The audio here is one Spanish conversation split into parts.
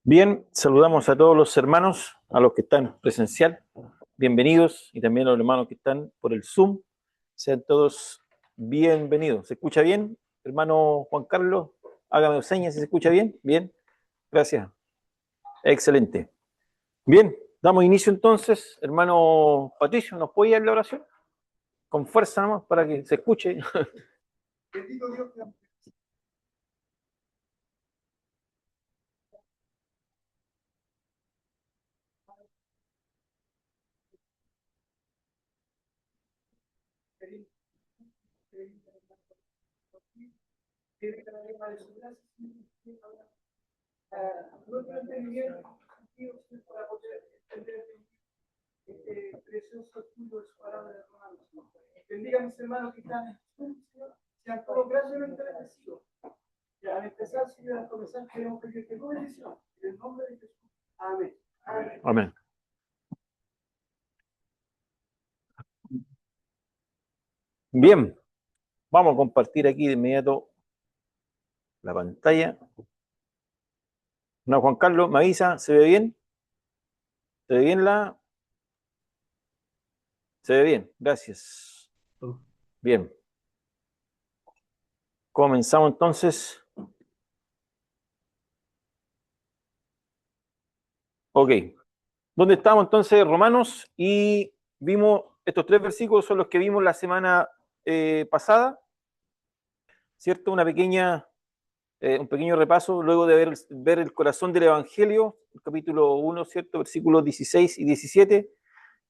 Bien, saludamos a todos los hermanos, a los que están presencial, bienvenidos, y también a los hermanos que están por el Zoom. Sean todos bienvenidos. ¿Se escucha bien, hermano Juan Carlos? Hágame señas si se escucha bien. Bien, gracias. Excelente. Bien, damos inicio entonces. Hermano Patricio, ¿nos puede dar la oración? Con fuerza nomás para que se escuche. Bendito Dios. Nuestro entendimiento para poder entender este precioso estudio de su palabra de hermanos. Bendiga a mis hermanos que están en Zoom, Señor. Sean todos grandemente bendecidos. Y al empezar, Señor, al comenzar, queremos pedirte tu bendición. En el nombre de Jesús. Amén. Amén. Amén. Bien, vamos a compartir aquí de inmediato la pantalla. No, Juan Carlos, me avisa, ¿se ve bien? ¿Se ve bien la? Se ve bien, gracias. Bien. Comenzamos entonces. Ok. ¿Dónde estamos entonces? Romanos, y vimos estos tres versículos, son los que vimos la semana pasada, ¿cierto? Un pequeño repaso, luego de ver el corazón del Evangelio, el capítulo 1, ¿cierto? Versículos 16 y 17.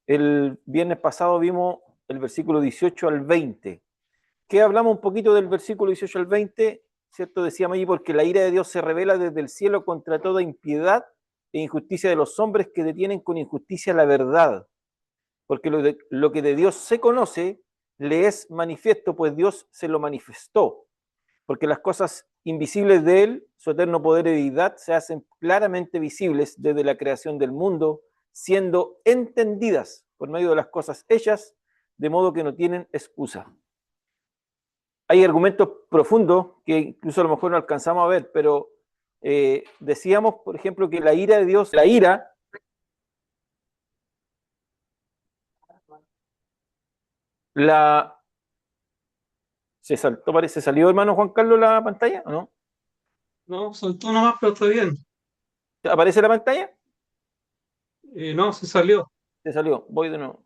El viernes pasado vimos el versículo 18 al 20. ¿Qué hablamos un poquito del versículo 18 al 20? ¿Cierto? Decíamos allí, porque la ira de Dios se revela desde el cielo contra toda impiedad e injusticia de los hombres que detienen con injusticia la verdad. Porque lo que de Dios se conoce le es manifiesto, pues Dios se lo manifestó. Porque las cosas invisibles de Él, su eterno poder y deidad, se hacen claramente visibles desde la creación del mundo, siendo entendidas por medio de las cosas hechas, de modo que no tienen excusa. Hay argumentos profundos que incluso a lo mejor no alcanzamos a ver, pero decíamos, por ejemplo, que la ira de Dios, la ira, la... ¿Se saltó, parece, salió, hermano Juan Carlos, la pantalla o no? No, saltó nomás, pero está bien. ¿Aparece la pantalla? No, se salió. Se salió, voy de nuevo.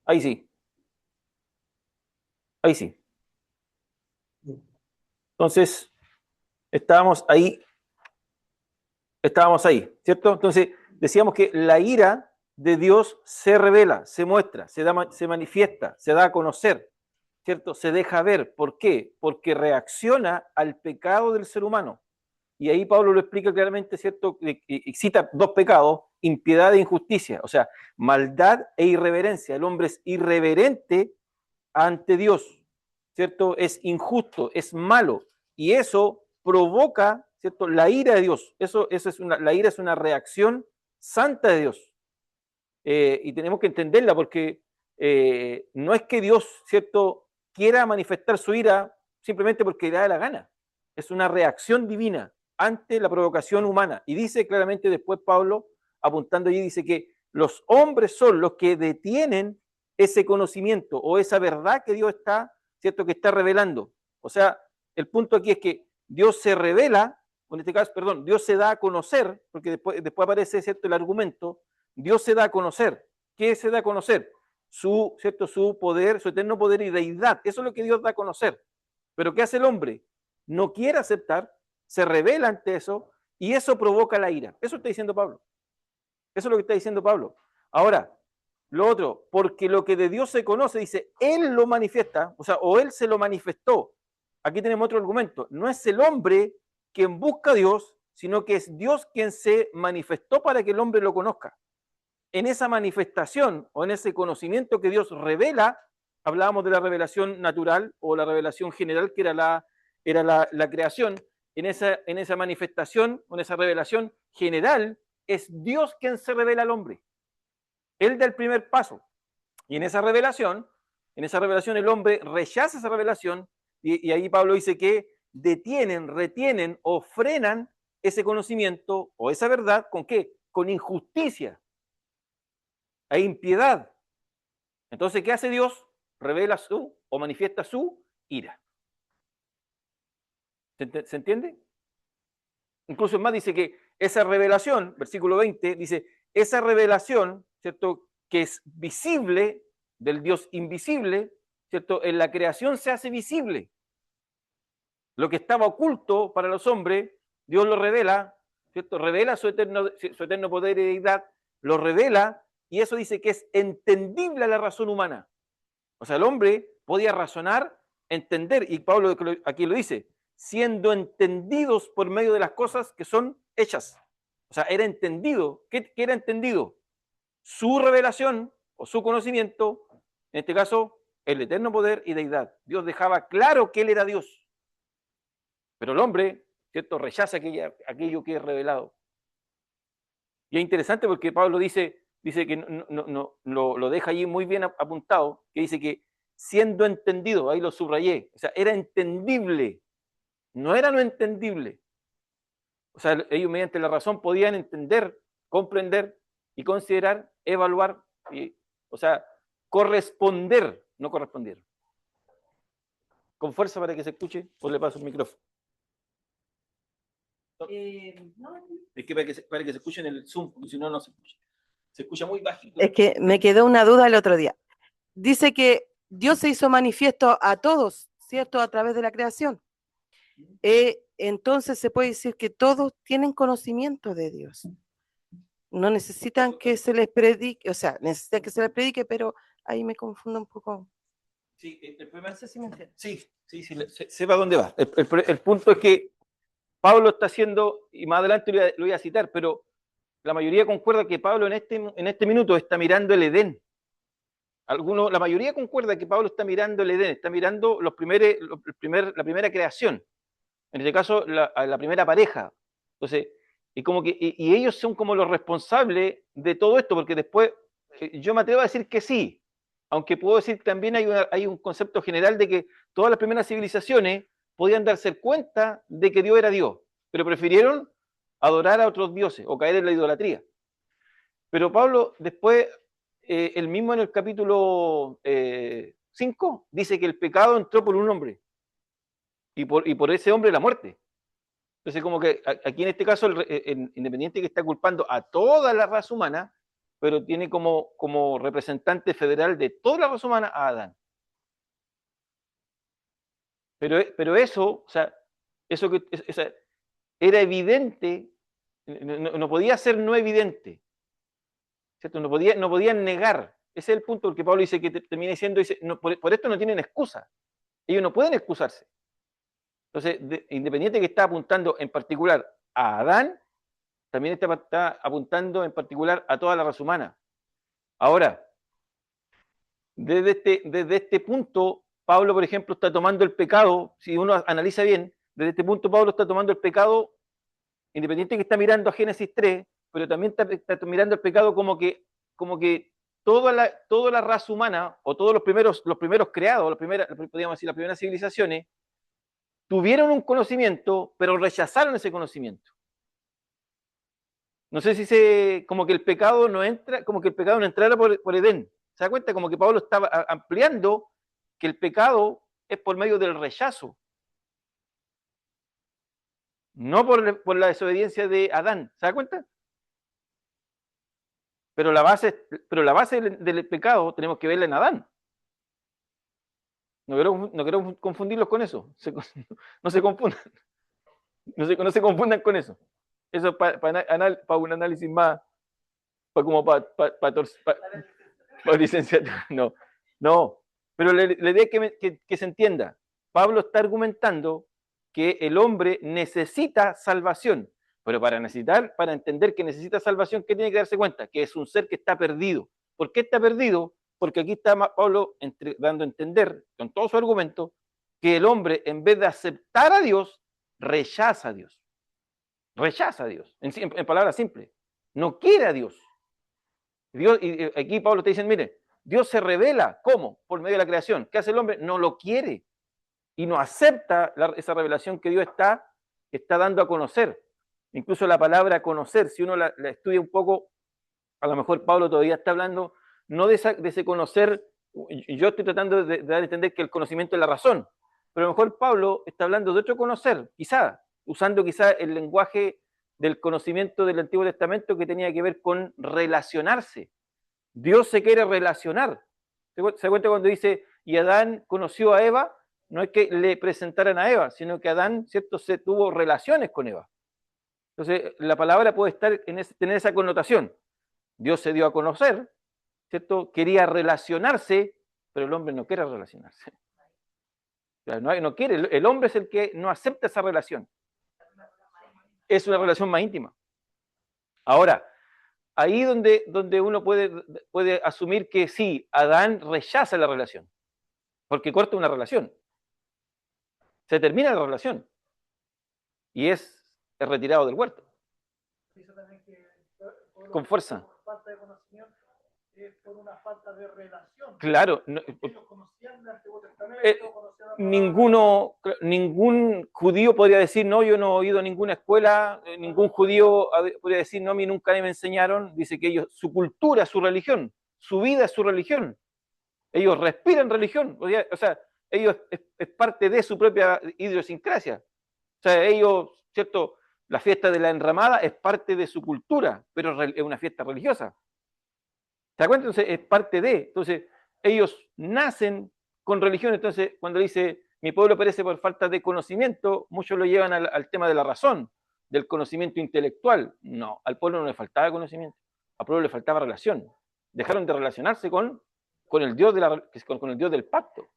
Ahí sí, ahí sí. Entonces, estábamos ahí, ¿cierto? Entonces, decíamos que la ira de Dios se revela, se muestra, se manifiesta, se da a conocer, ¿cierto? Se deja ver. ¿Por qué? Porque reacciona al pecado del ser humano. Y ahí Pablo lo explica claramente, ¿cierto? Cita dos pecados, impiedad e injusticia, o sea, maldad e irreverencia. El hombre es irreverente ante Dios, ¿cierto? Es injusto, es malo, y eso provoca, ¿cierto? La ira de Dios. La ira es una reacción santa de Dios. Y tenemos que entenderla porque no es que Dios, ¿cierto?, quiera manifestar su ira simplemente porque le da la gana. Es una reacción divina ante la provocación humana. Y dice claramente después Pablo, apuntando allí, dice que los hombres son los que detienen ese conocimiento o esa verdad que Dios está, ¿cierto?, que está revelando. O sea, el punto aquí es que Dios se revela, en este caso, perdón, Dios se da a conocer, porque después aparece, ¿cierto?, el argumento. Dios se da a conocer. ¿Qué se da a conocer? ¿Cierto? Su poder, su eterno poder y deidad. Eso es lo que Dios da a conocer. Pero ¿qué hace el hombre? No quiere aceptar, se revela ante eso y eso provoca la ira. Eso está diciendo Pablo. Eso es lo que está diciendo Pablo. Ahora, lo otro, porque lo que de Dios se conoce, dice, Él lo manifiesta, o sea, o Él se lo manifestó. Aquí tenemos otro argumento. No es el hombre quien busca a Dios, sino que es Dios quien se manifestó para que el hombre lo conozca. En esa manifestación o en ese conocimiento que Dios revela, hablábamos de la revelación natural o la revelación general, que era la creación. En esa manifestación o en esa revelación general, es Dios quien se revela al hombre. Él da el primer paso. Y en esa revelación el hombre rechaza esa revelación y ahí Pablo dice que detienen, retienen o frenan ese conocimiento o esa verdad, ¿con qué? Con injusticia e impiedad. Entonces, ¿qué hace Dios? Revela su o manifiesta su ira. ¿Se entiende? Incluso más dice que esa revelación, versículo 20, dice, esa revelación, ¿cierto? Que es visible del Dios invisible, ¿cierto? En la creación se hace visible. Lo que estaba oculto para los hombres, Dios lo revela, ¿cierto? Revela su eterno poder y deidad, lo revela, y eso dice que es entendible a la razón humana. O sea, el hombre podía razonar, entender, y Pablo aquí lo dice, siendo entendidos por medio de las cosas que son hechas. O sea, era entendido. ¿Qué era entendido? Su revelación o su conocimiento, en este caso, el eterno poder y deidad. Dios dejaba claro que Él era Dios. Pero el hombre, ¿cierto?, rechaza aquello que es revelado. Y es interesante porque Pablo dice que lo deja allí muy bien apuntado, que dice que siendo entendido, ahí lo subrayé, o sea, era entendible, no era no entendible. O sea, ellos mediante la razón podían entender, comprender y considerar, evaluar, o sea, corresponder, no correspondieron. Con fuerza para que se escuche, pues le paso el micrófono. Es que para que se escuche en el Zoom, porque si no, no se escucha. Se escucha muy bajito. Es que me quedó una duda el otro día. Dice que Dios se hizo manifiesto a todos, ¿cierto? A través de la creación. Entonces se puede decir que todos tienen conocimiento de Dios. No necesitan que se les predique, o sea, necesitan que se les predique, pero ahí me confundo un poco. Sí, el No sé si me entiendes. Sí, sepa dónde va. El punto es que Pablo está haciendo, y más adelante lo voy a citar, pero la mayoría concuerda que Pablo en este minuto está mirando el Edén. La mayoría concuerda que Pablo está mirando el Edén, está mirando la primera creación. En este caso, la primera pareja. Entonces, y ellos son como los responsables de todo esto, porque después, yo me atrevo a decir que sí, aunque puedo decir que también hay un concepto general de que todas las primeras civilizaciones podían darse cuenta de que Dios era Dios, pero prefirieron adorar a otros dioses o caer en la idolatría. Pero Pablo después, él mismo en el capítulo 5, dice que el pecado entró por un hombre, y por ese hombre la muerte. Entonces, como que aquí en este caso, el independiente que está culpando a toda la raza humana, pero tiene como representante federal de toda la raza humana a Adán. Pero eso, o sea, era evidente, no podía ser no evidente, ¿cierto? No podían negar. Ese es el punto, porque Pablo dice que termina diciendo, por esto no tienen excusa. Ellos no pueden excusarse. Entonces, independiente que está apuntando en particular a Adán, también está apuntando en particular a toda la raza humana. Ahora, desde este punto, Pablo, por ejemplo, está tomando el pecado, si uno analiza bien, desde este punto Pablo está tomando el pecado, independiente que está mirando a Génesis 3, pero también está mirando el pecado como que toda la raza humana, o todos los primeros creados, podríamos decir, las primeras civilizaciones, tuvieron un conocimiento, pero rechazaron ese conocimiento. No sé si como que el pecado no entrara por Edén. ¿Se da cuenta? Como que Pablo estaba ampliando que el pecado es por medio del rechazo, no por la desobediencia de Adán. ¿Se da cuenta? Pero la base del pecado tenemos que verla en Adán. No quiero confundirlos con eso. No se confundan. No se confundan con eso. Eso es para un análisis más, para licenciatura. No. Pero la idea es que se entienda. Pablo está argumentando que el hombre necesita salvación, pero para entender que necesita salvación, ¿qué tiene que darse cuenta? Que es un ser que está perdido. ¿Por qué está perdido? Porque aquí está Pablo dando a entender, con todo su argumento, que el hombre, en vez de aceptar a Dios, rechaza a Dios. Rechaza a Dios, en palabras simples. No quiere a Dios. Y aquí Pablo te dice, mire, Dios se revela. ¿Cómo? Por medio de la creación. ¿Qué hace el hombre? No lo quiere. Y no acepta esa revelación que Dios está dando a conocer. Incluso la palabra conocer, si uno la estudia un poco, a lo mejor Pablo todavía está hablando, no de ese conocer, yo estoy tratando de dar a entender que el conocimiento es la razón, pero a lo mejor Pablo está hablando de otro conocer, quizá, usando quizá el lenguaje del conocimiento del Antiguo Testamento que tenía que ver con relacionarse. Dios se quiere relacionar. ¿Se da cuenta cuando dice, y Adán conoció a Eva? No es que le presentaran a Eva, sino que Adán, ¿cierto?, se tuvo relaciones con Eva. Entonces, la palabra puede estar tener esa connotación. Dios se dio a conocer, ¿cierto? Quería relacionarse, pero el hombre no quiere relacionarse. O sea, no quiere, el hombre es el que no acepta esa relación. Es una relación más íntima. Ahora, ahí donde uno puede asumir que sí, Adán rechaza la relación, porque corta una relación. Se termina la relación y es retirado del huerto. Dice también que Con fuerza. por falta de conocimiento, por una falta de relación. Claro. Ellos conocían el Antiguo Testamento, conocían la ningún judío podría decir, no, yo no he ido a ninguna escuela, ningún judío podría decir, no, a mí nunca me enseñaron. Dice que ellos, su cultura es su religión, su vida es su religión. Ellos respiran religión, o sea, ellos es parte de su propia idiosincrasia. O sea, ellos, ¿cierto? La fiesta de la enramada es parte de su cultura, pero es una fiesta religiosa. ¿Te das cuenta? Entonces, es parte de. Entonces, ellos nacen con religión. Entonces, cuando dice, mi pueblo perece por falta de conocimiento, muchos lo llevan al tema de la razón, del conocimiento intelectual. No, al pueblo no le faltaba conocimiento, al pueblo le faltaba relación. Dejaron de relacionarse con el Dios con el Dios del pacto.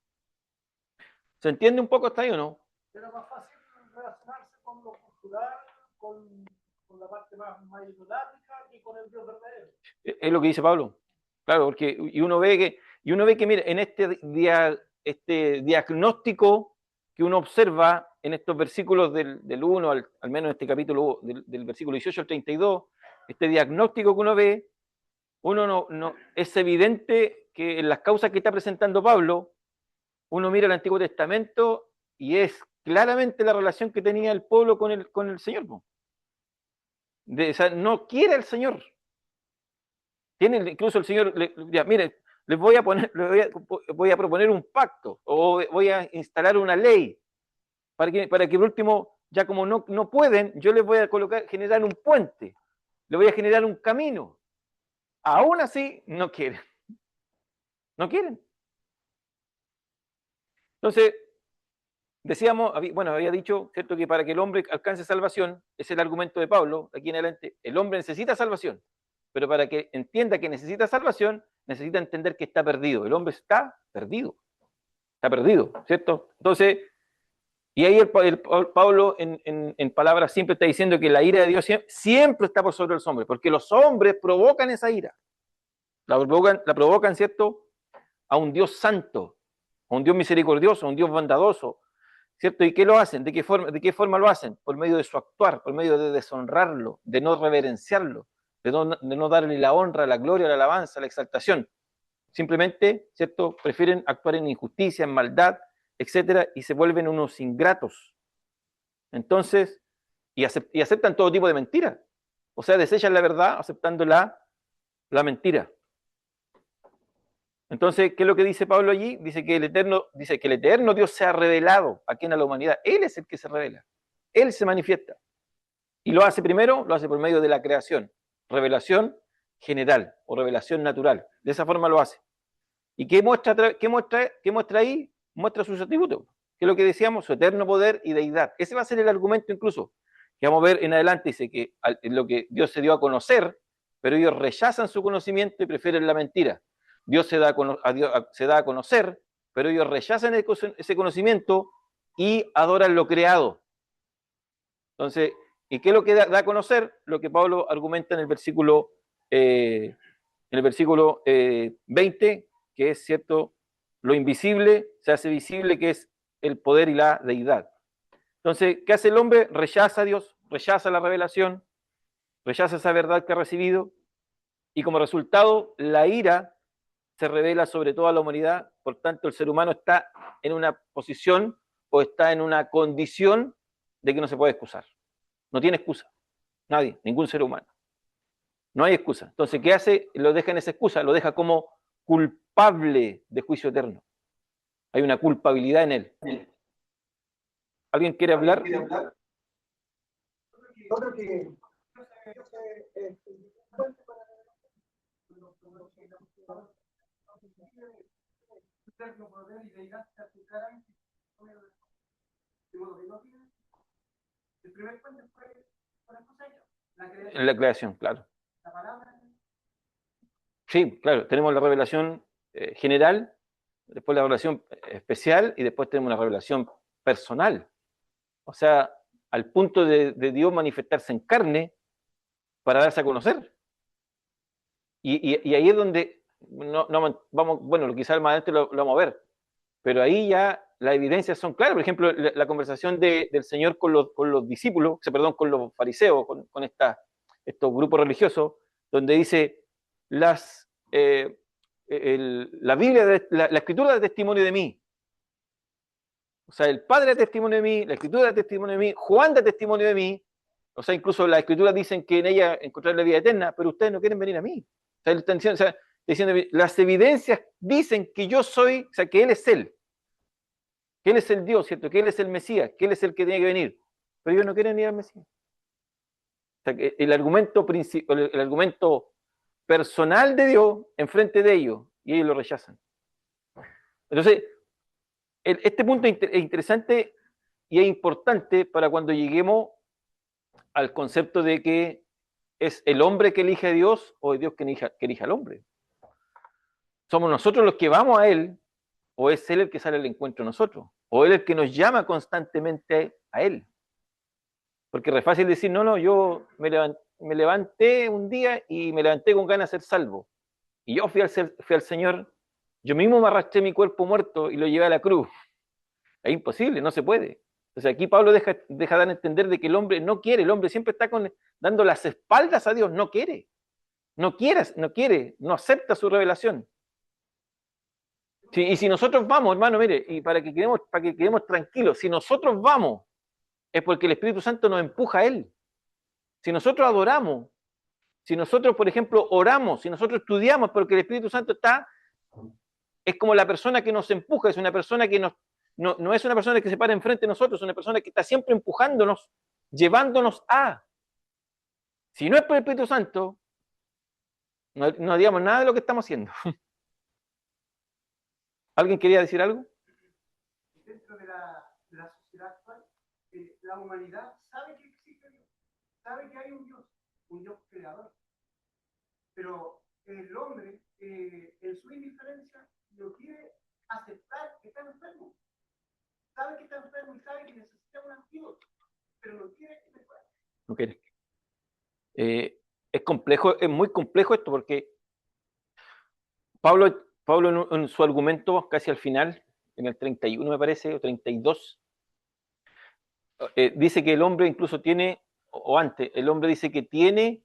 ¿Se entiende un poco hasta ahí o no? Era más fácil relacionarse con lo cultural, con la parte más idolátrica y con el Dios verdadero. Es lo que dice Pablo. Claro, porque uno ve que mira, en este diagnóstico que uno observa en estos versículos del 1, al menos en este capítulo del versículo 18 al 32, este diagnóstico que uno ve, uno no es evidente que en las causas que está presentando Pablo, uno mira el Antiguo Testamento y es claramente la relación que tenía el pueblo con el Señor. O sea, no quiere al Señor. Incluso el Señor, mire, voy a proponer un pacto, o voy a instalar una ley, para que por último, ya como no pueden, yo les voy a generar un puente, le voy a generar un camino. Aún así, no quieren. No quieren. Entonces, decíamos, había dicho, ¿cierto?, que para que el hombre alcance salvación, es el argumento de Pablo, aquí en adelante, el hombre necesita salvación. Pero para que entienda que necesita salvación, necesita entender que está perdido. El hombre está perdido, ¿cierto? Entonces, y ahí Pablo en palabras siempre está diciendo que la ira de Dios siempre está por sobre los hombres, porque los hombres provocan esa ira. La provocan, ¿cierto?, a un Dios santo, a un Dios misericordioso, a un Dios bondadoso, ¿cierto? ¿Y qué lo hacen? ¿De qué forma lo hacen? Por medio de su actuar, por medio de deshonrarlo, de no reverenciarlo, de no darle la honra, la gloria, la alabanza, la exaltación. Simplemente, ¿cierto?, prefieren actuar en injusticia, en maldad, etcétera, y se vuelven unos ingratos. Entonces, y aceptan todo tipo de mentiras. O sea, desechan la verdad aceptando la mentira. Entonces, ¿qué es lo que dice Pablo allí? Dice que el eterno Dios se ha revelado aquí en la humanidad. Él es el que se revela. Él se manifiesta. Y lo hace por medio de la creación. Revelación general o revelación natural. De esa forma lo hace. ¿Y qué muestra ahí? Muestra sus atributos. Que es lo que decíamos, su eterno poder y deidad. Ese va a ser el argumento incluso. Que vamos a ver en adelante. Dice que lo que Dios se dio a conocer, pero ellos rechazan su conocimiento y prefieren la mentira. Dios se da a conocer, pero ellos rechazan ese conocimiento y adoran lo creado. Entonces, ¿y qué es lo que da a conocer? Lo que Pablo argumenta en el versículo 20, que es, ¿cierto?, lo invisible se hace visible, que es el poder y la deidad. Entonces, ¿qué hace el hombre? Rechaza a Dios, rechaza la revelación, rechaza esa verdad que ha recibido, y como resultado, la ira se revela sobre toda la humanidad. Por tanto, el ser humano está en una posición o está en una condición de que no se puede excusar. No tiene excusa. Nadie, ningún ser humano. No hay excusa. Entonces, ¿qué hace? Lo deja en esa excusa, lo deja como culpable de juicio eterno. Hay una culpabilidad en él. ¿Alguien quiere hablar? Otro que el primer puente fue la cosa hecha, En la creación, claro. la palabra. Sí, claro, tenemos la revelación general, después la revelación especial y después tenemos una revelación personal. O sea, al punto de Dios manifestarse en carne para darse a conocer. Y ahí es donde, vamos, bueno, quizás más adelante lo vamos a ver, pero ahí ya las evidencias son claras. Por ejemplo, la conversación del Señor con los discípulos, perdón, con los fariseos, con estos grupos religiosos, donde dice, la Biblia, la Escritura da testimonio de mí. O sea, el Padre da testimonio de mí, la Escritura da testimonio de mí, Juan da testimonio de mí. O sea, incluso las Escrituras dicen que en ella encontrar la vida eterna, pero ustedes no quieren venir a mí. O sea, diciendo, las evidencias dicen que yo soy, o sea, que Él es Él. Que Él es el Dios, ¿cierto? Que Él es el Mesías, que Él es el que tiene que venir. Pero ellos no quieren ir al Mesías. O sea, que el argumento personal de Dios enfrente de ellos, y ellos lo rechazan. Entonces, este punto es interesante y es importante para cuando lleguemos al concepto de que es el hombre que elige a Dios o es Dios que elige al hombre. ¿Somos nosotros los que vamos a Él o es Él el que sale al encuentro de nosotros? ¿O Él el que nos llama constantemente a Él? Porque es fácil decir, no, yo me levanté un día y me levanté con ganas de ser salvo. Y yo fui al Señor, yo mismo me arrastré mi cuerpo muerto y lo llevé a la cruz. Es imposible, no se puede. Entonces aquí Pablo deja dar a entender de que el hombre no quiere, el hombre siempre está dando las espaldas a Dios, no quiere, no acepta su revelación. Sí, y si nosotros vamos, hermano, mire, y para que quedemos tranquilos, si nosotros vamos, es porque el Espíritu Santo nos empuja a Él. Si nosotros adoramos, si nosotros, por ejemplo, oramos, si nosotros estudiamos, porque el Espíritu Santo es como la persona que nos empuja, es una persona que no es una persona que se para enfrente de nosotros, es una persona que está siempre empujándonos, llevándonos a. Si no es por el Espíritu Santo, no haríamos nada de lo que estamos haciendo. ¿Alguien quería decir algo? Dentro de la sociedad actual, la humanidad sabe que existe Dios, sabe que hay un Dios creador. Pero el hombre, en su indiferencia, no quiere aceptar que está enfermo. Sabe que está enfermo y sabe que necesita un antídoto, pero no quiere que mejore. No quiere. Es complejo, es muy complejo esto, porque Pablo en su argumento, casi al final, en el 31 me parece, o 32, dice que el hombre incluso tiene, o antes, el hombre dice que tiene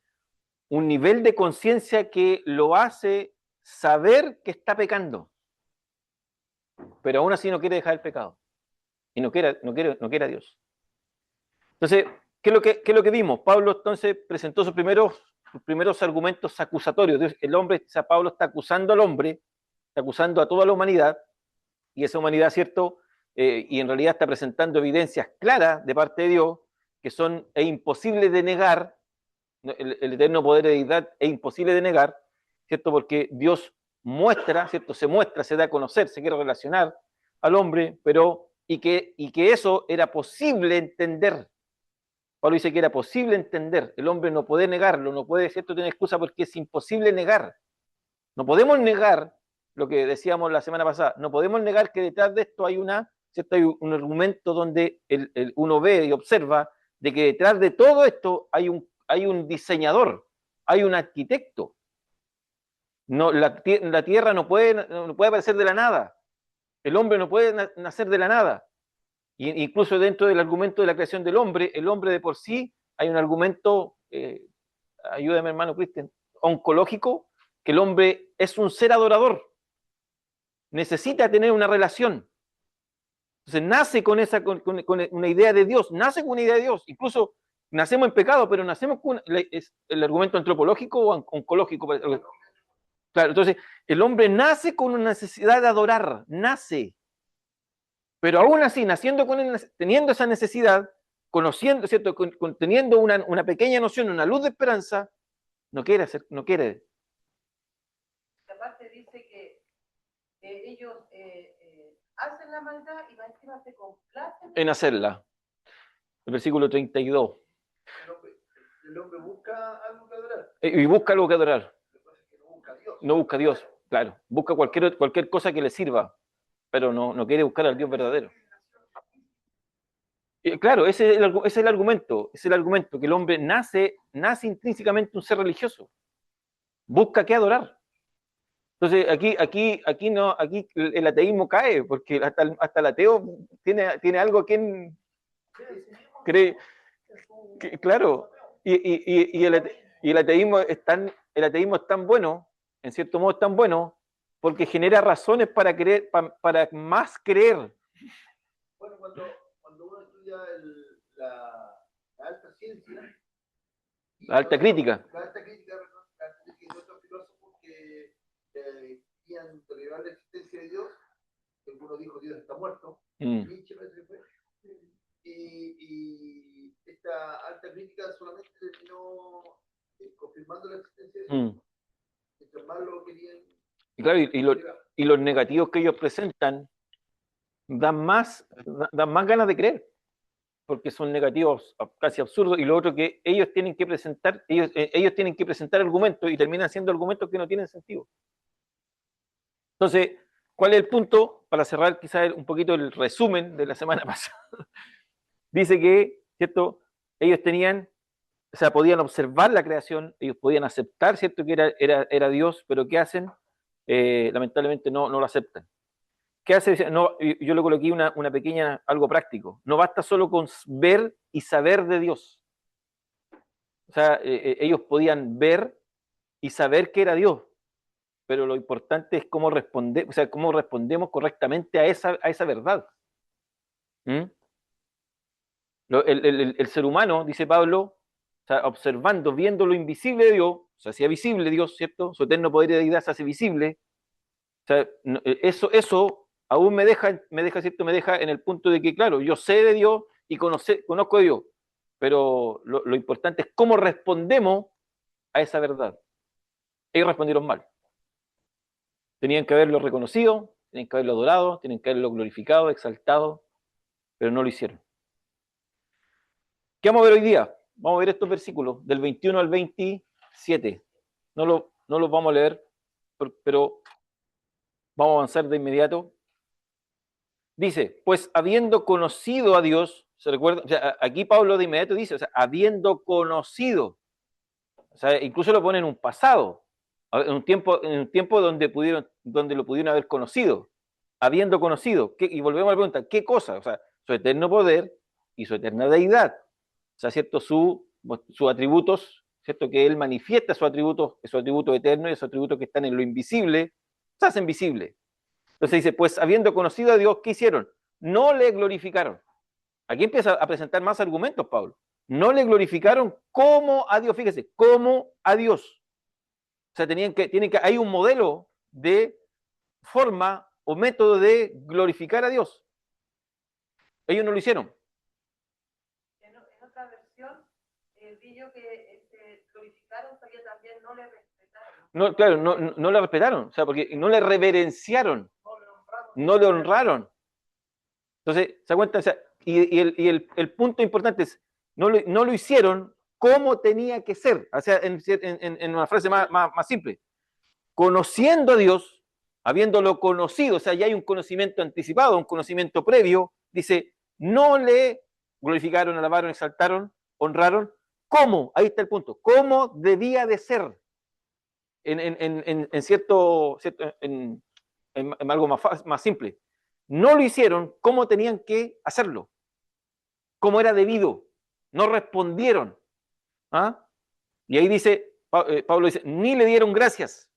un nivel de conciencia que lo hace saber que está pecando, pero aún así no quiere dejar el pecado, y no quiere a Dios. Entonces, ¿qué es lo que vimos? Pablo entonces presentó sus primeros argumentos acusatorios. El hombre, o sea, Pablo está acusando al hombre, está acusando a toda la humanidad, y esa humanidad, ¿cierto? Y en realidad está presentando evidencias claras de parte de Dios, que es imposible de negar, el eterno poder de deidad es imposible de negar, ¿cierto? Porque Dios muestra, ¿cierto? Se da a conocer, se quiere relacionar al hombre, y que eso era posible entender. Pablo dice que era posible entender, el hombre no puede negarlo, no puede, ¿cierto?, tener excusa porque es imposible negar. No podemos negar lo que decíamos la semana pasada, no podemos negar que detrás de esto hay ¿cierto? Hay un argumento donde uno ve y observa de que detrás de todo esto hay un diseñador, hay un arquitecto. No, la tierra no puede aparecer de la nada, el hombre no puede nacer de la nada. Y incluso dentro del argumento de la creación del hombre, el hombre de por sí, hay un argumento, ayúdame hermano Cristian, oncológico, que el hombre es un ser adorador, necesita tener una relación. Entonces nace con una idea de Dios, incluso nacemos en pecado, pero nacemos con ¿es el argumento antropológico o oncológico? Claro, entonces el hombre nace con una necesidad de adorar, nace. Pero aún así, teniendo esa necesidad, conociendo, ¿cierto? Teniendo una pequeña noción, una luz de esperanza, no quiere. Aparte dice que ellos hacen la maldad y más encima se complacen En hacerla. El versículo 32. El hombre busca algo que adorar. Y busca algo que adorar. Lo que pasa es que no busca a Dios. No busca a Dios, claro. Busca cualquier cosa que le sirva, pero no quiere buscar al Dios verdadero. Claro, ese es el argumento, que el hombre nace intrínsecamente un ser religioso. Busca qué adorar. Entonces, aquí el ateísmo cae, porque hasta el ateo tiene algo que cree, claro, y el ateísmo es tan bueno, en cierto modo es tan bueno, porque genera razones para creer, para más creer. Bueno, cuando uno estudia la alta ciencia, La alta crítica. La alta crítica de otros filósofos que decían tolerar la existencia de Dios, alguno dijo Dios está muerto, Nietzsche parece que fue, y esta alta crítica solamente terminó confirmando la existencia de Dios. Mientras más lo querían. Y claro, y los negativos que ellos presentan dan más ganas de creer, porque son negativos casi absurdos, y lo otro que ellos tienen que presentar argumentos y terminan siendo argumentos que no tienen sentido. Entonces, ¿cuál es el punto? Para cerrar quizás un poquito el resumen de la semana pasada. Dice que, ¿cierto? Ellos podían observar la creación, ellos podían aceptar, ¿cierto? Que era Dios, pero ¿qué hacen? Lamentablemente no lo aceptan. ¿Qué hace? No, yo le coloqué una pequeña, algo práctico. No basta solo con ver y saber de Dios. O sea, ellos podían ver y saber que era Dios, pero lo importante es cómo respondemos correctamente a esa verdad. El ser humano, dice Pablo, o sea, observando, viendo lo invisible de Dios, se hacía visible Dios, ¿cierto? Su eterno poder de deidad se hace visible. O sea, eso aún me deja, ¿cierto? Me deja en el punto de que, claro, yo sé de Dios y conozco de Dios, pero lo importante es cómo respondemos a esa verdad. Ellos respondieron mal. Tenían que haberlo reconocido, tenían que haberlo adorado, tenían que haberlo glorificado, exaltado, pero no lo hicieron. ¿Qué vamos a ver hoy día? Vamos a ver estos versículos, del 21 al 27. No los vamos a leer, pero vamos a avanzar de inmediato. Dice, pues habiendo conocido a Dios, ¿se recuerda? O sea, aquí Pablo de inmediato dice, o sea, habiendo conocido. O sea, incluso lo pone en un pasado, en un tiempo donde lo pudieron haber conocido. Habiendo conocido. Y volvemos a la pregunta, ¿qué cosa? O sea, su eterno poder y su eterna deidad. O sea, ¿cierto? Sus atributos, ¿cierto? Que él manifiesta sus atributos eternos y esos atributos que están en lo invisible, se hacen visibles. Entonces dice, pues habiendo conocido a Dios, ¿qué hicieron? No le glorificaron. Aquí empieza a presentar más argumentos, Pablo. No le glorificaron como a Dios, fíjese, como a Dios. O sea, hay un modelo de forma o método de glorificar a Dios. Ellos no lo hicieron. En otra versión, vi yo que glorificaron, pero también no le respetaron. No, claro, no le respetaron, o sea, porque no le reverenciaron, no le honraron. Entonces, ¿se da cuenta? O sea, y el punto importante es, no lo hicieron como tenía que ser, o sea, en una frase más simple. Conociendo a Dios, habiéndolo conocido, o sea, ya hay un conocimiento anticipado, un conocimiento previo, dice, no le glorificaron, alabaron, exaltaron, honraron, ¿cómo? Ahí está el punto, ¿cómo debía de ser? En algo más simple. No lo hicieron como tenían que hacerlo, como era debido, no respondieron. ¿Ah? Y ahí dice, Pablo dice, ni le dieron gracias,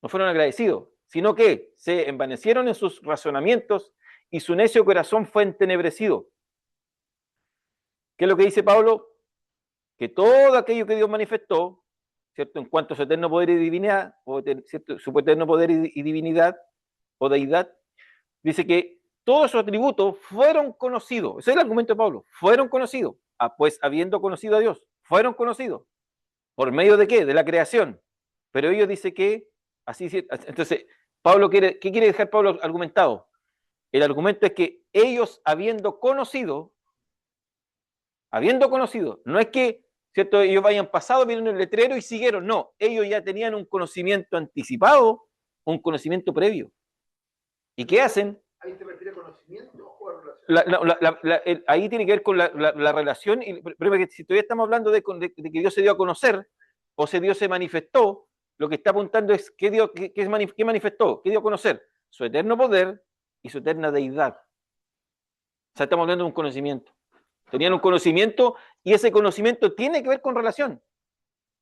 no fueron agradecidos, sino que se envanecieron en sus razonamientos y su necio corazón fue entenebrecido. ¿Qué es lo que dice Pablo? que todo aquello que Dios manifestó, ¿cierto? En cuanto a su eterno poder y divinidad, ¿cierto? Su eterno poder y divinidad o deidad, dice que todos sus atributos fueron conocidos. Ese es el argumento de Pablo. Fueron conocidos. Pues habiendo conocido a Dios, fueron conocidos. ¿Por medio de qué? De la creación. Pero ellos dicen que así. Entonces, ¿qué quiere dejar Pablo argumentado? El argumento es que ellos habiendo conocido, no es que, ¿cierto? Ellos vayan pasado, vieron el letrero y siguieron. No, ellos ya tenían un conocimiento anticipado, un conocimiento previo. ¿Y qué hacen? ¿Ahí te refieres a conocimiento o a relación? Ahí tiene que ver con la relación. Y, pero que si todavía estamos hablando de que Dios se dio a conocer, o Dios se manifestó, lo que está apuntando es ¿qué manifestó? ¿Qué dio a conocer? Su eterno poder y su eterna deidad. O sea, estamos hablando de un conocimiento. Tenían un conocimiento y ese conocimiento tiene que ver con relación.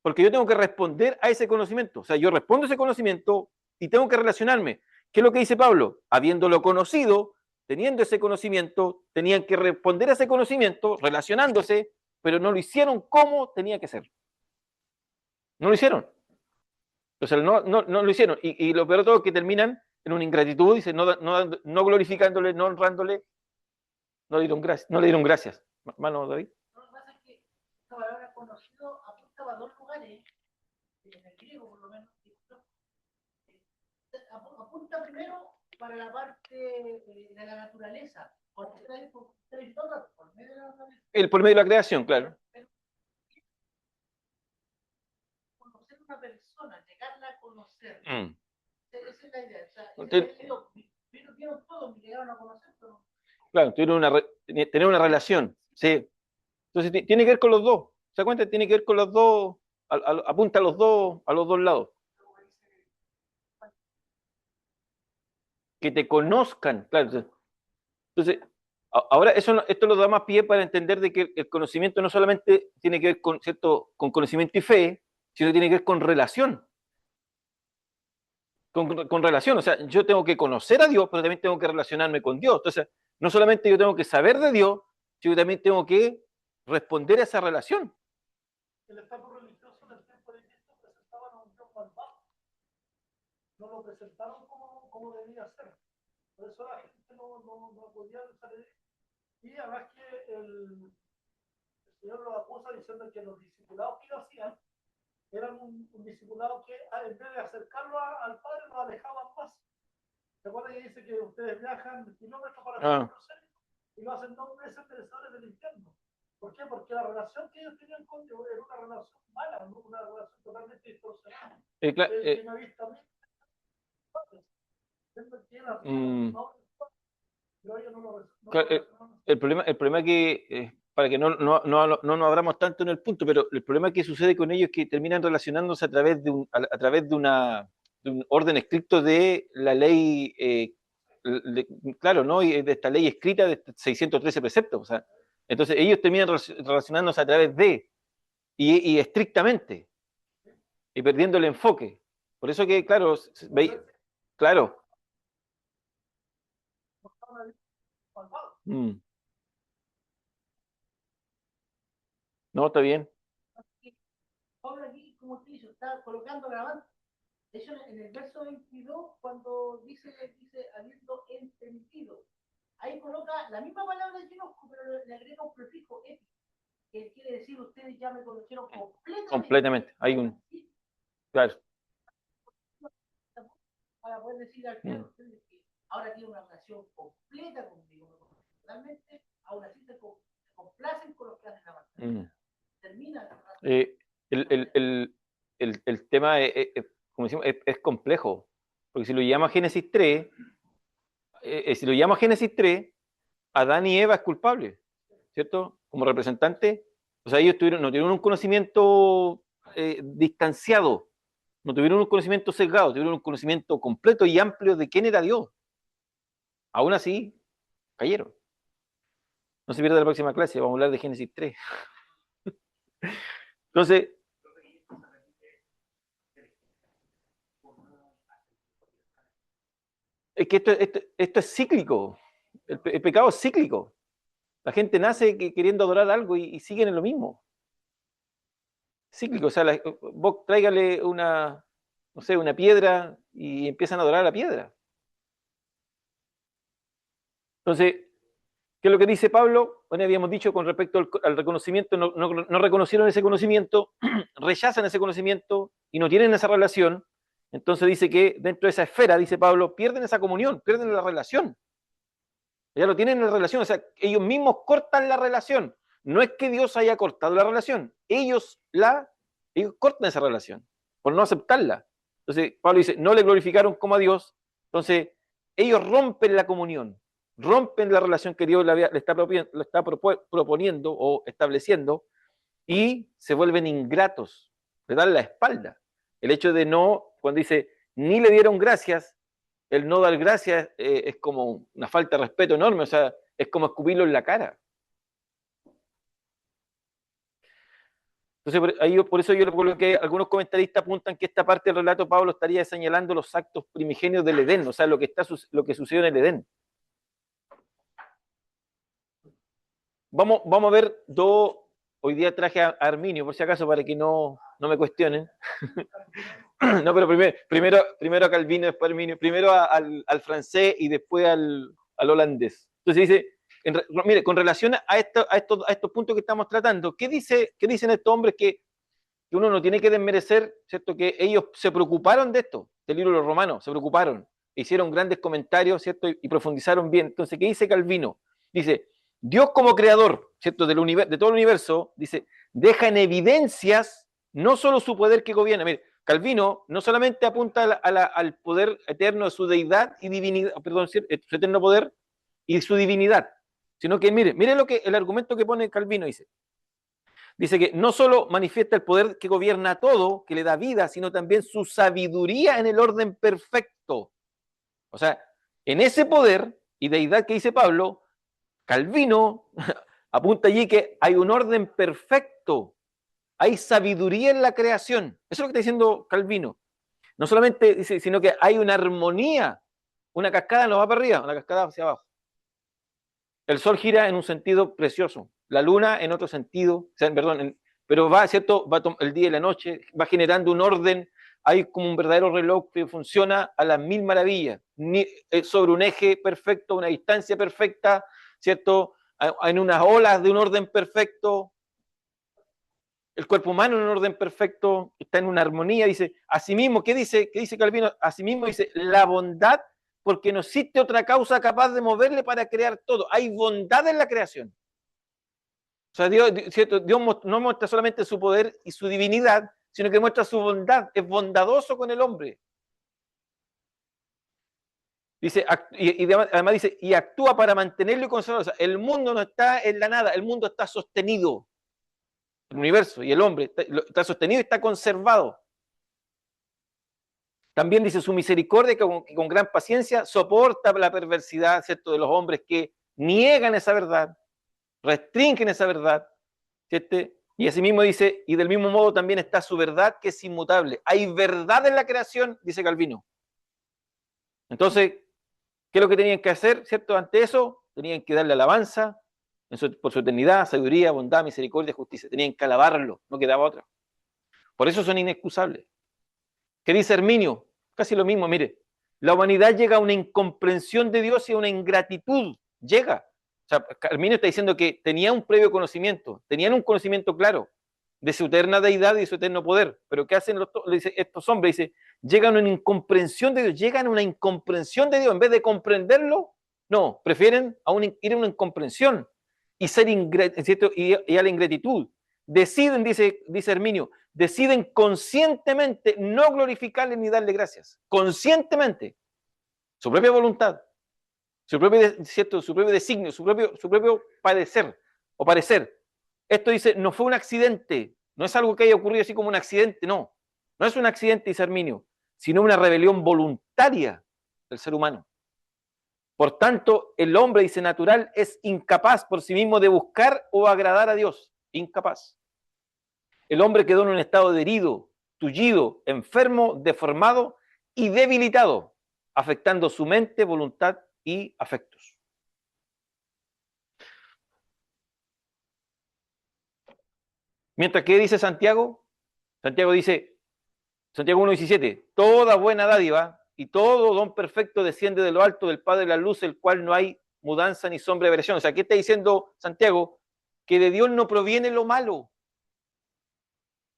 Porque yo tengo que responder a ese conocimiento. O sea, yo respondo a ese conocimiento y tengo que relacionarme. ¿Qué es lo que dice Pablo? Habiéndolo conocido, teniendo ese conocimiento, tenían que responder a ese conocimiento, relacionándose, pero no lo hicieron como tenía que ser. No lo hicieron. O sea, no lo hicieron. Y lo peor de todo es que terminan en una ingratitud, dice, no glorificándole, no honrándole, no le dieron gracias. Hermano David. Lo que pasa es que esta palabra conocido apunta a dos lugares, en el griego por lo menos, apunta primero para la parte de la naturaleza, porque por medio de la naturaleza. Por medio de la creación, claro. Conocer una persona, llegarla a conocer. Esa es la idea. O sea, vieron todo, me llegaron a conocer, pero... Claro, tener una relación, sí. Entonces tiene que ver con los dos. ¿Se da cuenta? Tiene que ver con los dos, apunta a los dos lados. Que te conozcan, claro. Entonces, ahora esto nos da más pie para entender de que el conocimiento no solamente tiene que ver con, ¿cierto?, con conocimiento y fe, sino que tiene que ver con relación. Con relación, o sea, yo tengo que conocer a Dios, pero también tengo que relacionarme con Dios. Entonces, no solamente yo tengo que saber de Dios, sino que también tengo que responder a esa relación. El estado religioso del tiempo de Cristo presentaban a un Dios malvado. No lo presentaron como debía ser. Por eso la gente no podía salir. Y además que el Señor los acusa diciendo que los discipulados que lo hacían eran un discipulado que en vez de acercarlo al Padre lo alejaban más. ¿Se acuerdan que dice que ustedes viajan kilómetros para hacer un proceso y lo hacen 2 veces merecedores del infierno? ¿Por qué? Porque la relación que ellos tenían con Dios era una relación mala, ¿no? Una relación totalmente distorsionada. Que no ha visto a mí. El problema es que, para que no nos abramos tanto en el punto, pero el problema que sucede con ellos es que terminan relacionándose a través de un orden estricto de la ley, claro, ¿no? Y de esta ley escrita de 613 preceptos. O sea, entonces ellos terminan relacionándose a través de, y estrictamente, y perdiendo el enfoque. Por eso que, claro, claro. No, está bien. Pablo aquí, como usted dice, está colocando grabando. De hecho, en el verso 22, cuando dice habiendo entendido, ahí coloca la misma palabra de conozco, pero le agrega un prefijo épico, que quiere decir ustedes ya me conocieron completamente. Hay un... Claro. Para poder decir al final ustedes que ahora tiene una relación completa conmigo, totalmente, aún así se complacen con los que hacen la batalla. Termina. El tema, como decimos, es complejo, porque si lo llama Génesis 3, Adán y Eva es culpable, ¿cierto? Como representante, o sea, ellos no tuvieron un conocimiento distanciado, no tuvieron un conocimiento sesgado, tuvieron un conocimiento completo y amplio de quién era Dios. Aún así, cayeron. No se pierda la próxima clase, vamos a hablar de Génesis 3. Entonces, es que esto es cíclico. El pecado es cíclico. La gente nace queriendo adorar algo y siguen en lo mismo. cíclico. O sea, vos tráigale una, no sé, una piedra y empiezan a adorar a la piedra. Entonces, ¿qué es lo que dice Pablo? Bueno, habíamos dicho con respecto al reconocimiento, no reconocieron ese conocimiento, rechazan ese conocimiento y no tienen esa relación. Entonces dice que dentro de esa esfera, dice Pablo, pierden esa comunión, pierden la relación. Ya lo tienen en la relación, o sea, ellos mismos cortan la relación. No es que Dios haya cortado la relación, ellos cortan esa relación por no aceptarla. Entonces, Pablo dice, no le glorificaron como a Dios, entonces ellos rompen la comunión, rompen la relación que Dios le está proponiendo o estableciendo y se vuelven ingratos, le dan la espalda. El hecho de no, cuando dice, ni le dieron gracias, el no dar gracias es como una falta de respeto enorme, o sea, es como escupirlo en la cara. Entonces, por eso yo le coloqué, algunos comentaristas apuntan que esta parte del relato Pablo estaría señalando los actos primigenios del Edén, o sea, lo que sucedió en el Edén. Vamos a ver dos, hoy día traje a Arminio, por si acaso, para que no me cuestionen. No, pero primero a Calvino, después a Arminio, primero al francés y después al holandés. Entonces dice, mire, con relación a estos puntos que estamos tratando, ¿qué dicen estos hombres que uno no tiene que desmerecer, ¿cierto? Que ellos se preocuparon de esto, del libro de los Romanos, se preocuparon, hicieron grandes comentarios, ¿cierto? Y profundizaron bien. Entonces, ¿qué dice Calvino? Dice, Dios como creador, ¿cierto? De todo el universo, dice, deja en evidencias no solo su poder que gobierna. Mire, Calvino no solamente apunta al poder eterno de su deidad y divinidad, perdón, su eterno poder y su divinidad, sino que mire el argumento que pone Calvino, dice que no solo manifiesta el poder que gobierna todo, que le da vida, sino también su sabiduría en el orden perfecto. O sea, en ese poder y deidad que dice Pablo, Calvino apunta allí que hay un orden perfecto, hay sabiduría en la creación. Eso es lo que está diciendo Calvino. No solamente dice, sino que hay una armonía. Una cascada no va para arriba, una cascada hacia abajo. El sol gira en un sentido precioso, la luna en otro sentido, pero va, ¿cierto? El día y la noche, va generando un orden, hay como un verdadero reloj que funciona a las mil maravillas, sobre un eje perfecto, una distancia perfecta, ¿cierto? En unas olas de un orden perfecto. El cuerpo humano en un orden perfecto, está en una armonía, dice, asimismo, ¿qué dice Calvino? Asimismo dice, la bondad, porque no existe otra causa capaz de moverle para crear todo. Hay bondad en la creación. O sea, Dios no muestra solamente su poder y su divinidad, sino que muestra su bondad. Es bondadoso con el hombre. Dice, además dice, y actúa para mantenerlo y conservarlo. O sea, el mundo no está en la nada, el mundo está sostenido. El universo y el hombre está sostenido y está conservado. También dice su misericordia que con gran paciencia soporta la perversidad, ¿cierto?, de los hombres que niegan esa verdad, restringen esa verdad, ¿cierto? Y asimismo dice, y del mismo modo también está su verdad que es inmutable. Hay verdad en la creación, dice Calvino. Entonces, ¿qué es lo que tenían que hacer, ¿cierto? Ante eso, tenían que darle alabanza por su eternidad, sabiduría, bondad, misericordia, justicia. Tenían que alabarlo, no quedaba otra. Por eso son inexcusables. ¿Qué dice Arminio? Casi lo mismo, mire. La humanidad llega a una incomprensión de Dios y a una ingratitud. Llega. O sea, Arminio está diciendo que tenían un previo conocimiento, tenían un conocimiento claro de su eterna deidad y de su eterno poder. Pero ¿qué hacen estos hombres? Dice, llegan a una incomprensión de Dios, llegan a una incomprensión de Dios. En vez de comprenderlo, no, prefieren ir a una incomprensión y ser ¿cierto? Y a la ingratitud. Deciden, dice Arminio, deciden conscientemente no glorificarle ni darle gracias. Conscientemente. Su propia voluntad. Su propio designio, su propio padecer o parecer. Esto dice, no fue un accidente, no es algo que haya ocurrido así como un accidente, no. No es un accidente, dice Arminio, sino una rebelión voluntaria del ser humano. Por tanto, el hombre, dice, natural, es incapaz por sí mismo de buscar o agradar a Dios. Incapaz. El hombre quedó en un estado de herido, tullido, enfermo, deformado y debilitado, afectando su mente, voluntad y afectos. Mientras que dice Santiago, Santiago dice, Santiago 1:17, toda buena dádiva y todo don perfecto desciende de lo alto del Padre de la luz, el cual no hay mudanza ni sombra de variación. O sea, ¿qué está diciendo Santiago? Que de Dios no proviene lo malo.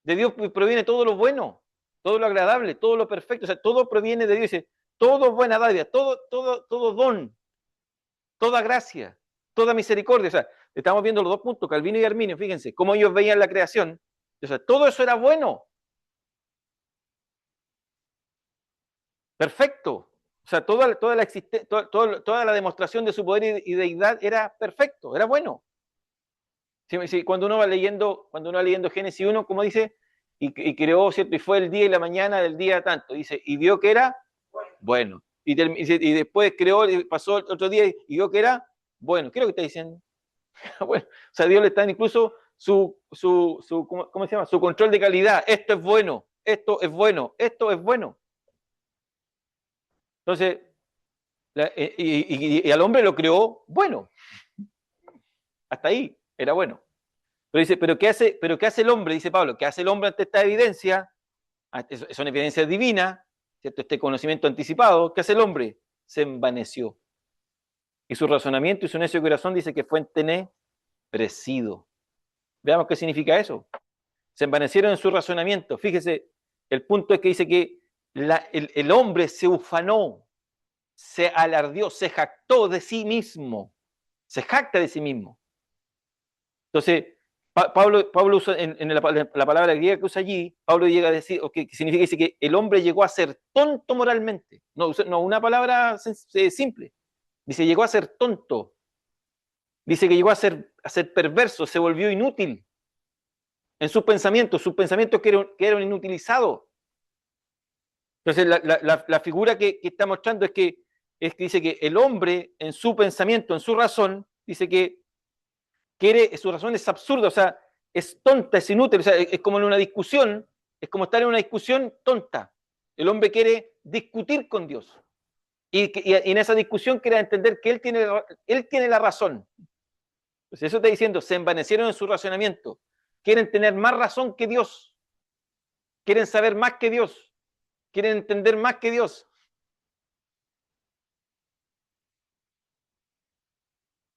De Dios proviene todo lo bueno, todo lo agradable, todo lo perfecto. O sea, todo proviene de Dios. Dice, todo buena dádiva, todo don, toda gracia, toda misericordia. O sea, estamos viendo los dos puntos, Calvino y Arminio, fíjense, cómo ellos veían la creación. O sea, todo eso era bueno. Perfecto. O sea, toda la demostración de su poder y deidad era perfecto, era bueno. Cuando uno va leyendo Génesis 1, como dice, y creó, ¿cierto? Y fue el día y la mañana del día tanto. Dice, y vio que era bueno. Y después creó, y pasó otro día y vio que era bueno. ¿Qué es lo que está diciendo? Bueno, o sea, Dios le está incluso ¿cómo se llama? Su control de calidad. Esto es bueno, esto es bueno, esto es bueno. Entonces, y al hombre lo creó bueno. Hasta ahí era bueno. Pero dice, ¿pero qué hace el hombre? Dice Pablo, ¿qué hace el hombre ante esta evidencia? Son evidencias divinas, ¿cierto? Este conocimiento anticipado. ¿Qué hace el hombre? Se envaneció. Y su razonamiento y su necio corazón dice que fue entenebrecido. Veamos qué significa eso. Se envanecieron en su razonamiento. Fíjese, el punto es que dice que el hombre se ufanó, se alardeó, se jactó de sí mismo. Se jacta de sí mismo. Entonces, Pablo usa en la palabra griega que usa allí, Pablo llega a decir, que significa dice que el hombre llegó a ser tonto moralmente. No una palabra simple. Dice, llegó a ser tonto. Dice que llegó a ser perverso, se volvió inútil en sus pensamientos que eran inutilizados. Entonces, la figura que está mostrando es que dice que el hombre en su pensamiento, en su razón, dice que su razón es absurda, o sea, es tonta, es inútil, o sea, es como en una discusión, es como estar en una discusión tonta. El hombre quiere discutir con Dios. Y en esa discusión quiere entender que él tiene la razón. Entonces, eso está diciendo, se envanecieron en su razonamiento. Quieren tener más razón que Dios. Quieren saber más que Dios. Quieren entender más que Dios.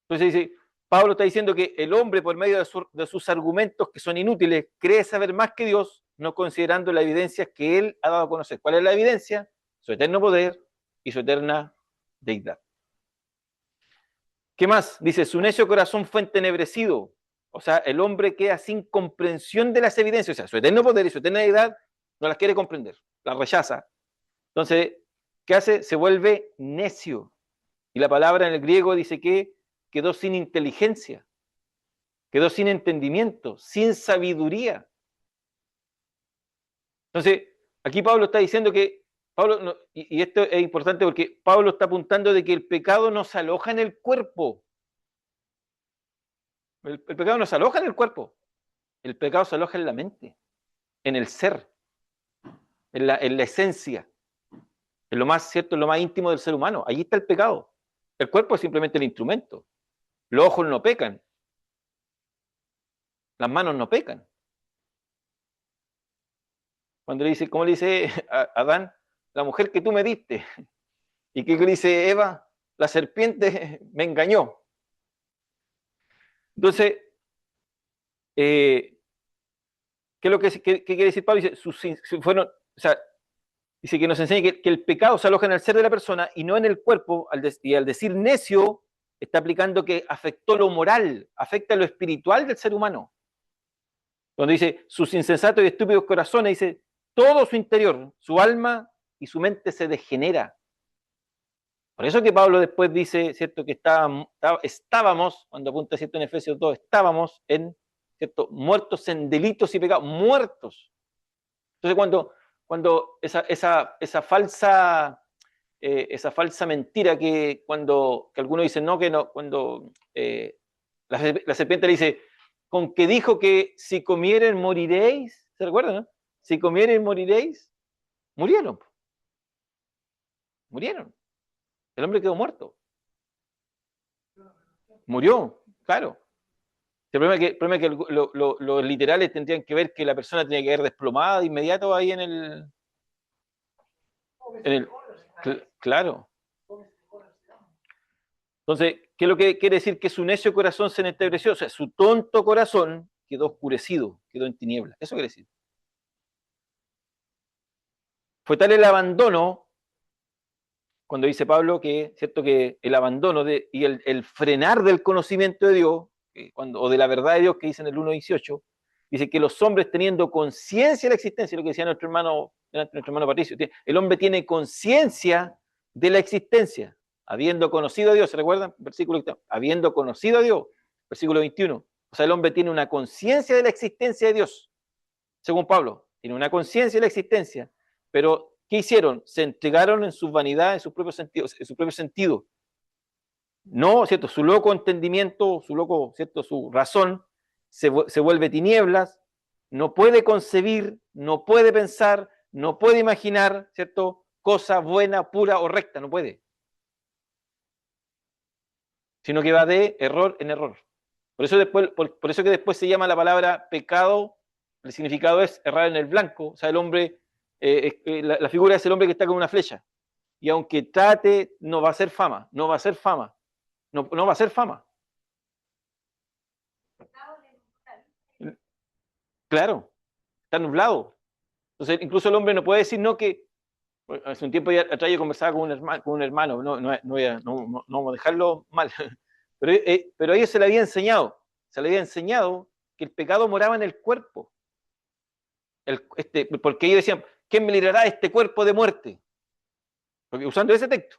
Entonces dice, Pablo está diciendo que el hombre, por medio de sus argumentos que son inútiles, cree saber más que Dios, no considerando la evidencia que él ha dado a conocer. ¿Cuál es la evidencia? Su eterno poder y su eterna deidad. ¿Qué más? Dice, su necio corazón fue entenebrecido. O sea, el hombre queda sin comprensión de las evidencias. O sea, su eterno poder y su eterna deidad no las quiere comprender, las rechaza. Entonces, ¿qué hace? Se vuelve necio. Y la palabra en el griego dice que quedó sin inteligencia, quedó sin entendimiento, sin sabiduría. Entonces, aquí Pablo está diciendo que, y esto es importante porque Pablo está apuntando de que el pecado no se aloja en el cuerpo. El pecado no se aloja en el cuerpo. El pecado se aloja en la mente, en el ser, en la esencia, en lo más cierto, en lo más íntimo del ser humano. Allí está el pecado. El cuerpo es simplemente el instrumento. Los ojos no pecan. Las manos no pecan. Cuando le dice, ¿cómo le dice a Adán? La mujer que tú me diste. ¿Y qué le dice Eva? La serpiente me engañó. Entonces, ¿qué es lo qué quiere decir Pablo? Dice, dice que nos enseña que el pecado se aloja en el ser de la persona y no en el cuerpo, y al decir necio, está aplicando que afectó lo moral, afecta lo espiritual del ser humano. Cuando dice, sus insensatos y estúpidos corazones, dice, todo su interior, su alma y su mente se degenera. Por eso que Pablo después dice, ¿cierto? Que estábamos, cuando apunta, ¿cierto? En Efesios 2, estábamos ¿cierto? Muertos en delitos y pecados, muertos. Entonces cuando esa falsa mentira que algunos dicen, no, que no, cuando la serpiente le dice, con que dijo que si comieren moriréis, ¿se recuerdan? No? Si comieren moriréis, murieron. El hombre quedó muerto. Murió, claro. El problema es que los literales tendrían que ver que la persona tenía que haber desplomada de inmediato ahí en el... Claro. Entonces, ¿qué es lo que quiere decir? Que su necio corazón se entenebreció, o sea, su tonto corazón quedó oscurecido, quedó en tinieblas. Eso quiere decir. Fue tal el abandono, cuando dice Pablo que, ¿cierto? Que el abandono y el frenar del conocimiento de Dios, o de la verdad de Dios, que dice en el 1.18, dice que los hombres teniendo conciencia de la existencia, lo que decía nuestro hermano Patricio, el hombre tiene conciencia de la existencia, habiendo conocido a Dios, ¿se recuerdan? Versículo 21, habiendo conocido a Dios, versículo 21. O sea, el hombre tiene una conciencia de la existencia de Dios, según Pablo, tiene una conciencia de la existencia, pero ¿qué hicieron? Se entregaron en su vanidad, en sus propios sentidos, No, ¿cierto? Su loco entendimiento, ¿cierto? Su razón se vuelve tinieblas, no puede concebir, no puede pensar, no puede imaginar, ¿cierto? Cosa buena, pura o recta, no puede. Sino que va de error en error. Por eso que después se llama la palabra pecado, el significado es errar en el blanco, o sea, el hombre, la figura es el hombre que está con una flecha, y aunque trate, no va a ser fama, no va a ser fama. No va a ser fama. Claro, está nublado. Entonces, incluso el hombre no puede decir no que. Hace un tiempo atrás yo conversaba con un hermano, no vamos a dejarlo mal, pero a ellos se le había enseñado que el pecado moraba en el cuerpo. Porque ellos decían, ¿quién me librará de este cuerpo de muerte? Porque usando ese texto.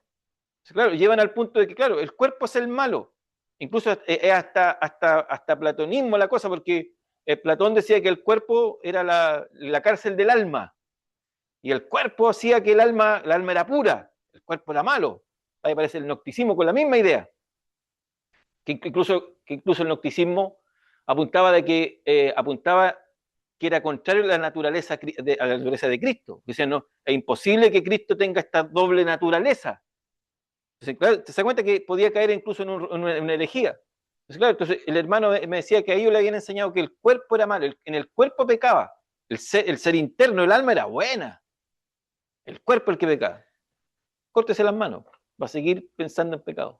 Entonces, claro, llevan al punto de que, claro, el cuerpo es el malo. Incluso es hasta platonismo la cosa, porque Platón decía que el cuerpo era la cárcel del alma, y el cuerpo hacía que el alma era pura, el cuerpo era malo. Ahí aparece el gnosticismo con la misma idea, que incluso el gnosticismo apuntaba que era contrario a la naturaleza de Cristo. Decían, no, es imposible que Cristo tenga esta doble naturaleza. Entonces, claro, te das cuenta que podía caer incluso en una herejía. Entonces, el hermano me decía que a ellos le habían enseñado que el cuerpo era malo, en el cuerpo pecaba, el ser interno, el alma era buena, el cuerpo es el que pecaba. Córtese las manos, va a seguir pensando en pecado.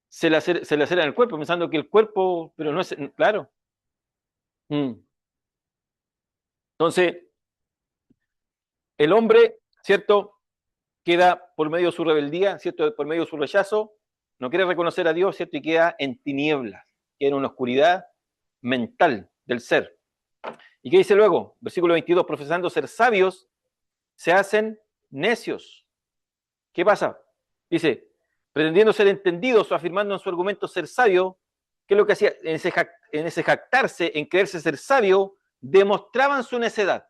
Se le acera en el cuerpo, pensando que el cuerpo, pero no es, claro. Entonces, el hombre, ¿cierto?, queda por medio de su rebeldía, ¿cierto?, por medio de su rechazo, no quiere reconocer a Dios, ¿cierto?, y queda en tinieblas, queda en una oscuridad mental del ser. ¿Y qué dice luego? Versículo 22, profesando ser sabios, se hacen necios. ¿Qué pasa? Dice, pretendiendo ser entendidos o afirmando en su argumento ser sabio, ¿qué es lo que hacía? En ese jactarse, en creerse ser sabio, demostraban su necedad.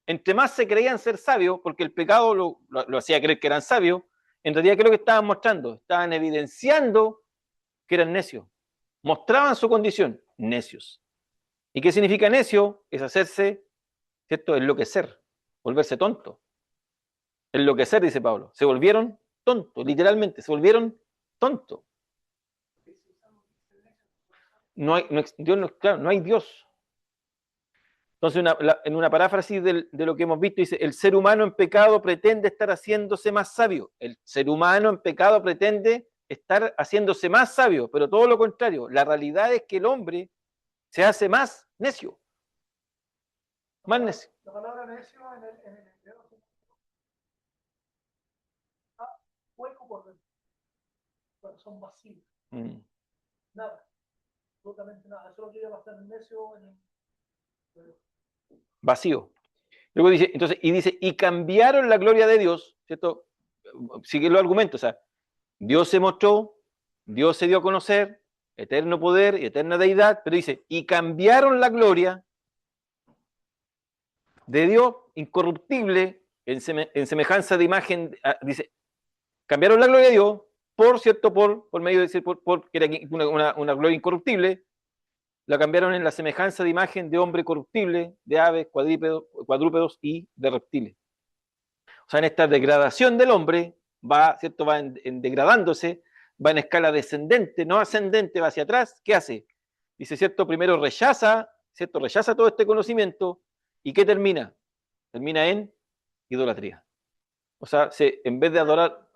Entre más se creían ser sabios, porque el pecado lo hacía creer que eran sabios, en realidad, ¿qué es lo que estaban mostrando? Estaban evidenciando que eran necios. Mostraban su condición, necios. ¿Y qué significa necio? Es hacerse, ¿cierto?, enloquecer, volverse tonto. Enloquecer, dice Pablo. Se volvieron tontos, literalmente, se volvieron tontos. No hay Dios. Entonces, en una paráfrasis de lo que hemos visto, dice, el ser humano en pecado pretende estar haciéndose más sabio. El ser humano en pecado pretende estar haciéndose más sabio, pero todo lo contrario. La realidad es que el hombre se hace más necio. Más necio. La palabra necio en el hebreo hueco por dentro. Son vacíos. Nada. Absolutamente nada. Eso lo que iba a estar necio en el... Vacío. Luego dice, y cambiaron la gloria de Dios, ¿cierto? Sigue los argumentos, o sea, Dios se mostró, Dios se dio a conocer, eterno poder y eterna deidad, pero dice, y cambiaron la gloria de Dios incorruptible en semejanza de imagen, dice, cambiaron la gloria de Dios por medio de decir, que era una gloria incorruptible, la cambiaron en la semejanza de imagen de hombre corruptible, de aves, cuadrúpedos y de reptiles. O sea, en esta degradación del hombre, va degradándose, va en escala descendente, no ascendente, va hacia atrás. ¿Qué hace? Dice, ¿cierto? Primero rechaza, ¿cierto? Rechaza todo este conocimiento. ¿Y qué termina? Termina en idolatría. O sea, en vez de adorar,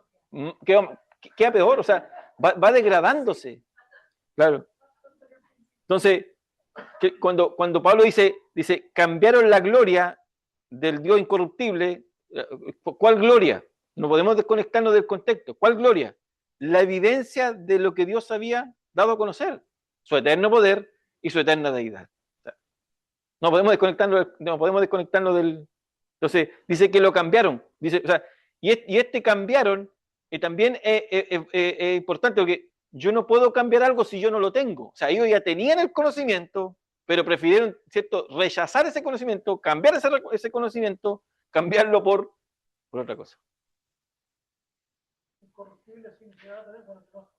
queda peor, o sea, va degradándose. Claro. Entonces, cuando Pablo dice, cambiaron la gloria del Dios incorruptible, ¿cuál gloria? No podemos desconectarnos del contexto. ¿Cuál gloria? La evidencia de lo que Dios había dado a conocer, su eterno poder y su eterna deidad. O sea, no podemos desconectarnos del... Entonces, dice que lo cambiaron. Dice, o sea, y este cambiaron también es importante porque yo no puedo cambiar algo si yo no lo tengo. O sea, ellos ya tenían el conocimiento, pero prefirieron, ¿cierto?, rechazar ese conocimiento, cambiar ese conocimiento, cambiarlo por otra cosa. Incorruptible significa también cuando no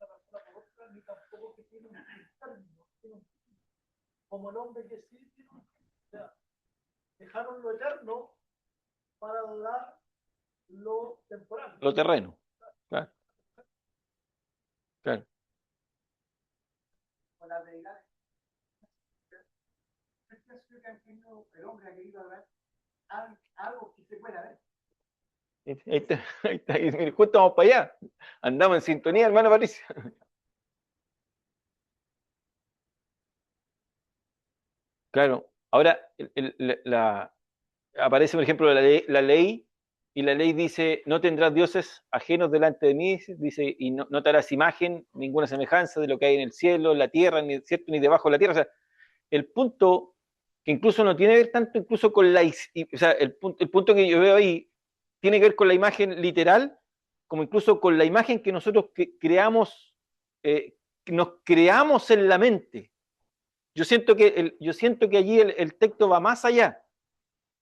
una persona por otra, ni tampoco que tiene un término, como el hombre que sí tiene un, o sea, dejaron lo eterno para adorar lo temporal. Lo terreno. Claro. Claro. Con la deidad. El hombre ha querido ver algo que se pueda ver. Ahí está, mire, justo vamos para allá. Andamos en sintonía, hermano Patricio. Claro, ahora aparece, por ejemplo, la ley, y la ley dice, no tendrás dioses ajenos delante de mí, dice, y no te harás imagen, ninguna semejanza de lo que hay en el cielo, en la tierra, ¿cierto? Ni debajo de la tierra. O sea, el punto que incluso no tiene que ver tanto incluso con o sea, el punto que yo veo ahí tiene que ver con la imagen literal, como incluso con la imagen que nosotros creamos, nos creamos en la mente. Yo siento que allí el texto va más allá.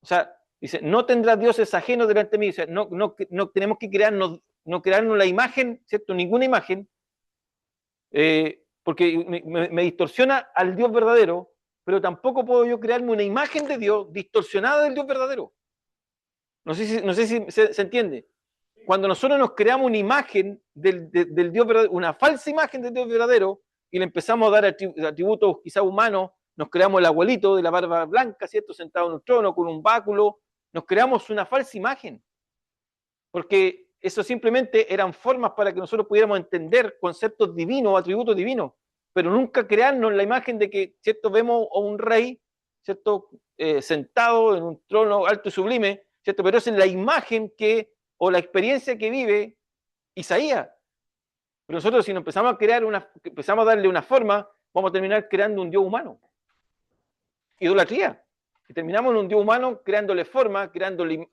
O sea, dice, no tendrás dioses ajenos delante de mí. O sea, no tenemos que crearnos la imagen, ¿cierto? Ninguna imagen, porque me distorsiona al Dios verdadero, pero tampoco puedo yo crearme una imagen de Dios distorsionada del Dios verdadero. No sé si se entiende. Cuando nosotros nos creamos una imagen del Dios verdadero, una falsa imagen del Dios verdadero, y le empezamos a dar atributos quizás humanos, nos creamos el abuelito de la barba blanca, ¿cierto? Sentado en un trono con un báculo, nos creamos una falsa imagen. Porque eso simplemente eran formas para que nosotros pudiéramos entender conceptos divinos o atributos divinos, pero nunca crearnos la imagen de que, ¿cierto? Vemos a un rey, ¿cierto? Sentado en un trono alto y sublime, ¿cierto? Pero esa es la imagen o la experiencia que vive Isaías. Pero nosotros si nos empezamos a darle una forma, vamos a terminar creando un Dios humano. Idolatría. Y terminamos en un Dios humano creándole forma, creándole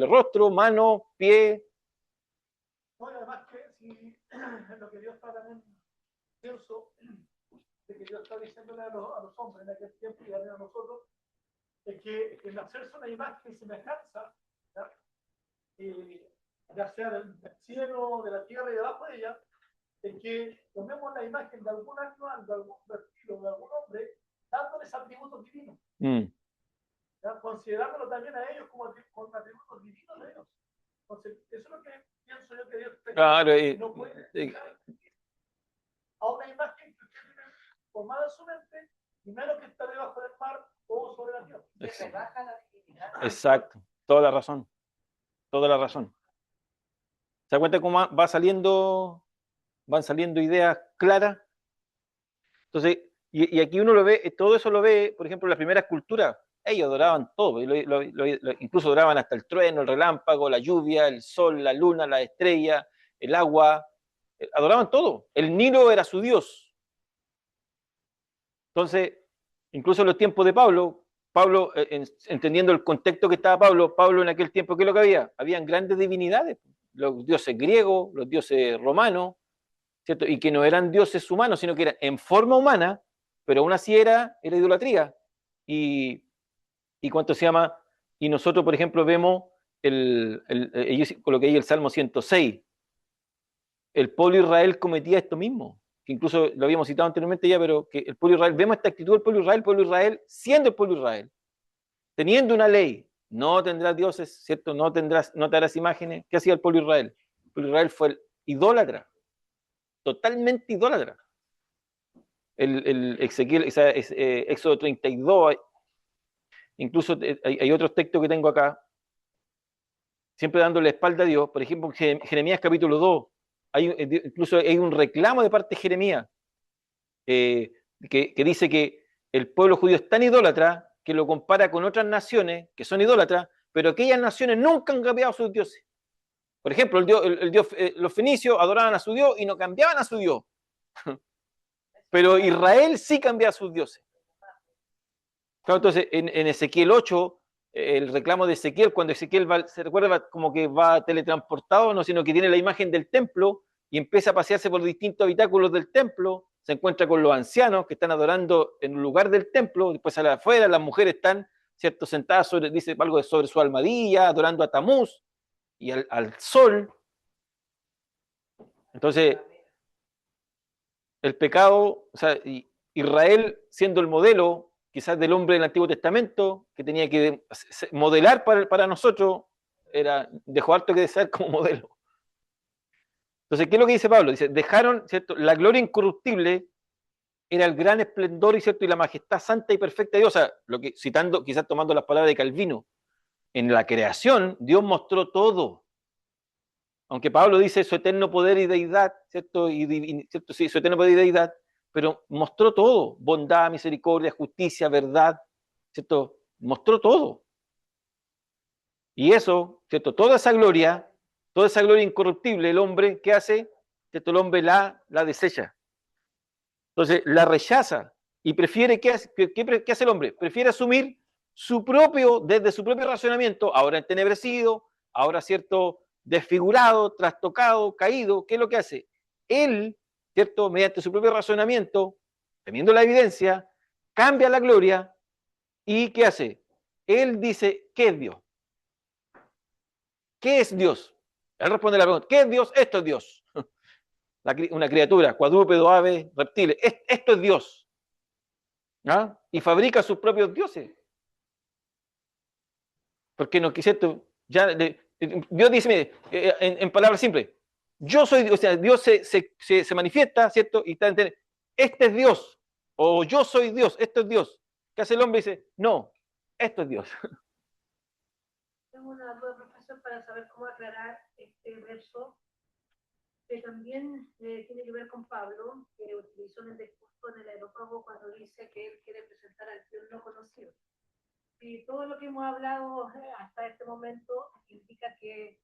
rostro, mano, pie. Bueno, además que si lo que Dios está también, pienso, de que Dios está diciéndole a los hombres en aquel tiempo y a nosotros, es que en hacerse una imagen y semejanza, ya sea del cielo, de la tierra y debajo de ella, es que tomemos la imagen de algún animal, de algún reptil, de algún hombre, dándoles atributos divinos. Considerándolo también a ellos como con atributos divinos de ellos. Entonces, eso es lo que pienso yo que Dios no puede a una imagen que usted tiene formada en su mente, y menos que está debajo del mar o sobre la tierra. Exacto, toda la razón. Toda la razón. ¿Se da cuenta cómo van saliendo ideas claras? Entonces, y aquí uno lo ve, todo eso lo ve, por ejemplo, en las primeras culturas. Ellos adoraban todo, incluso adoraban hasta el trueno, el relámpago, la lluvia, el sol, la luna, la estrella, el agua, adoraban todo. El Nilo era su dios. Entonces, incluso en los tiempos de Pablo, entendiendo el contexto que estaba Pablo en aquel tiempo, ¿qué es lo que había? Habían grandes divinidades, los dioses griegos, los dioses romanos, ¿cierto? Y que no eran dioses humanos, sino que eran en forma humana, pero aún así era idolatría. Y ¿cuánto se llama? Y nosotros, por ejemplo, vemos, yo coloqué ahí el Salmo 106, el pueblo de Israel cometía esto mismo, que incluso lo habíamos citado anteriormente ya, pero que el pueblo de Israel, vemos esta actitud del pueblo de Israel, siendo el pueblo de Israel, teniendo una ley, no tendrás dioses, ¿cierto? No te harás imágenes. ¿Qué hacía el pueblo de Israel? El pueblo de Israel fue el idólatra. totalmente idólatra. El Ezequiel, Éxodo 32, incluso hay otros textos que tengo acá, siempre dándole espalda a Dios. Por ejemplo, Jeremías capítulo 2, incluso hay un reclamo de parte de Jeremías, que dice que el pueblo judío es tan idólatra que lo compara con otras naciones que son idólatras, pero aquellas naciones nunca han cambiado a sus dioses. Por ejemplo, los fenicios adoraban a su Dios y no cambiaban a su Dios. Pero Israel sí cambiaba a sus dioses. Claro, entonces, en Ezequiel 8, el reclamo de Ezequiel, cuando Ezequiel se recuerda como que va teletransportado, no, sino que tiene la imagen del templo y empieza a pasearse por distintos habitáculos del templo, se encuentra con los ancianos que están adorando en un lugar del templo, después sale afuera, las mujeres están, ¿cierto?, sentadas sobre, dice algo sobre su almohadilla, adorando a Tamuz y al sol. Entonces, el pecado, o sea, Israel siendo el modelo quizás del hombre del Antiguo Testamento, que tenía que modelar para nosotros, dejó harto que desear como modelo. Entonces, ¿qué es lo que dice Pablo? Dice, dejaron, ¿cierto?, la gloria incorruptible era el gran esplendor, ¿cierto?, y la majestad santa y perfecta de Dios. O sea, citando, quizás tomando las palabras de Calvino, en la creación Dios mostró todo. Aunque Pablo dice su eterno poder y deidad, ¿cierto? ¿Cierto? Sí, su eterno poder y deidad, pero mostró todo, bondad, misericordia, justicia, verdad, ¿cierto? Mostró todo. Y eso, ¿cierto? Toda esa gloria incorruptible, el hombre, ¿qué hace? ¿Cierto? El hombre la desecha. Entonces, la rechaza y prefiere, ¿qué hace el hombre? Prefiere asumir desde su propio racionamiento, ahora entenebrecido, ahora, ¿cierto?, desfigurado, trastocado, caído. ¿Qué es lo que hace? Él, ¿cierto?, mediante su propio razonamiento, teniendo la evidencia, cambia la gloria y ¿qué hace? Él dice, ¿qué es Dios? ¿Qué es Dios? Él responde la pregunta, ¿qué es Dios? Esto es Dios. Una criatura, cuadrúpedo, ave, reptiles. Esto es Dios. ¿Ah? Y fabrica sus propios dioses. Porque no, ¿cierto? Dios dice, mire, en palabras simples, yo soy, o sea, Dios se manifiesta, ¿cierto? Y está en este es Dios, o yo soy Dios, esto es Dios. ¿Qué hace el hombre? Dice, no, esto es Dios. Tengo una duda, profesor, para saber cómo aclarar este verso, que también tiene que ver con Pablo, que utilizó en el discurso en el Areópago cuando dice que él quiere presentar al Dios no conocido. Y todo lo que hemos hablado hasta este momento indica que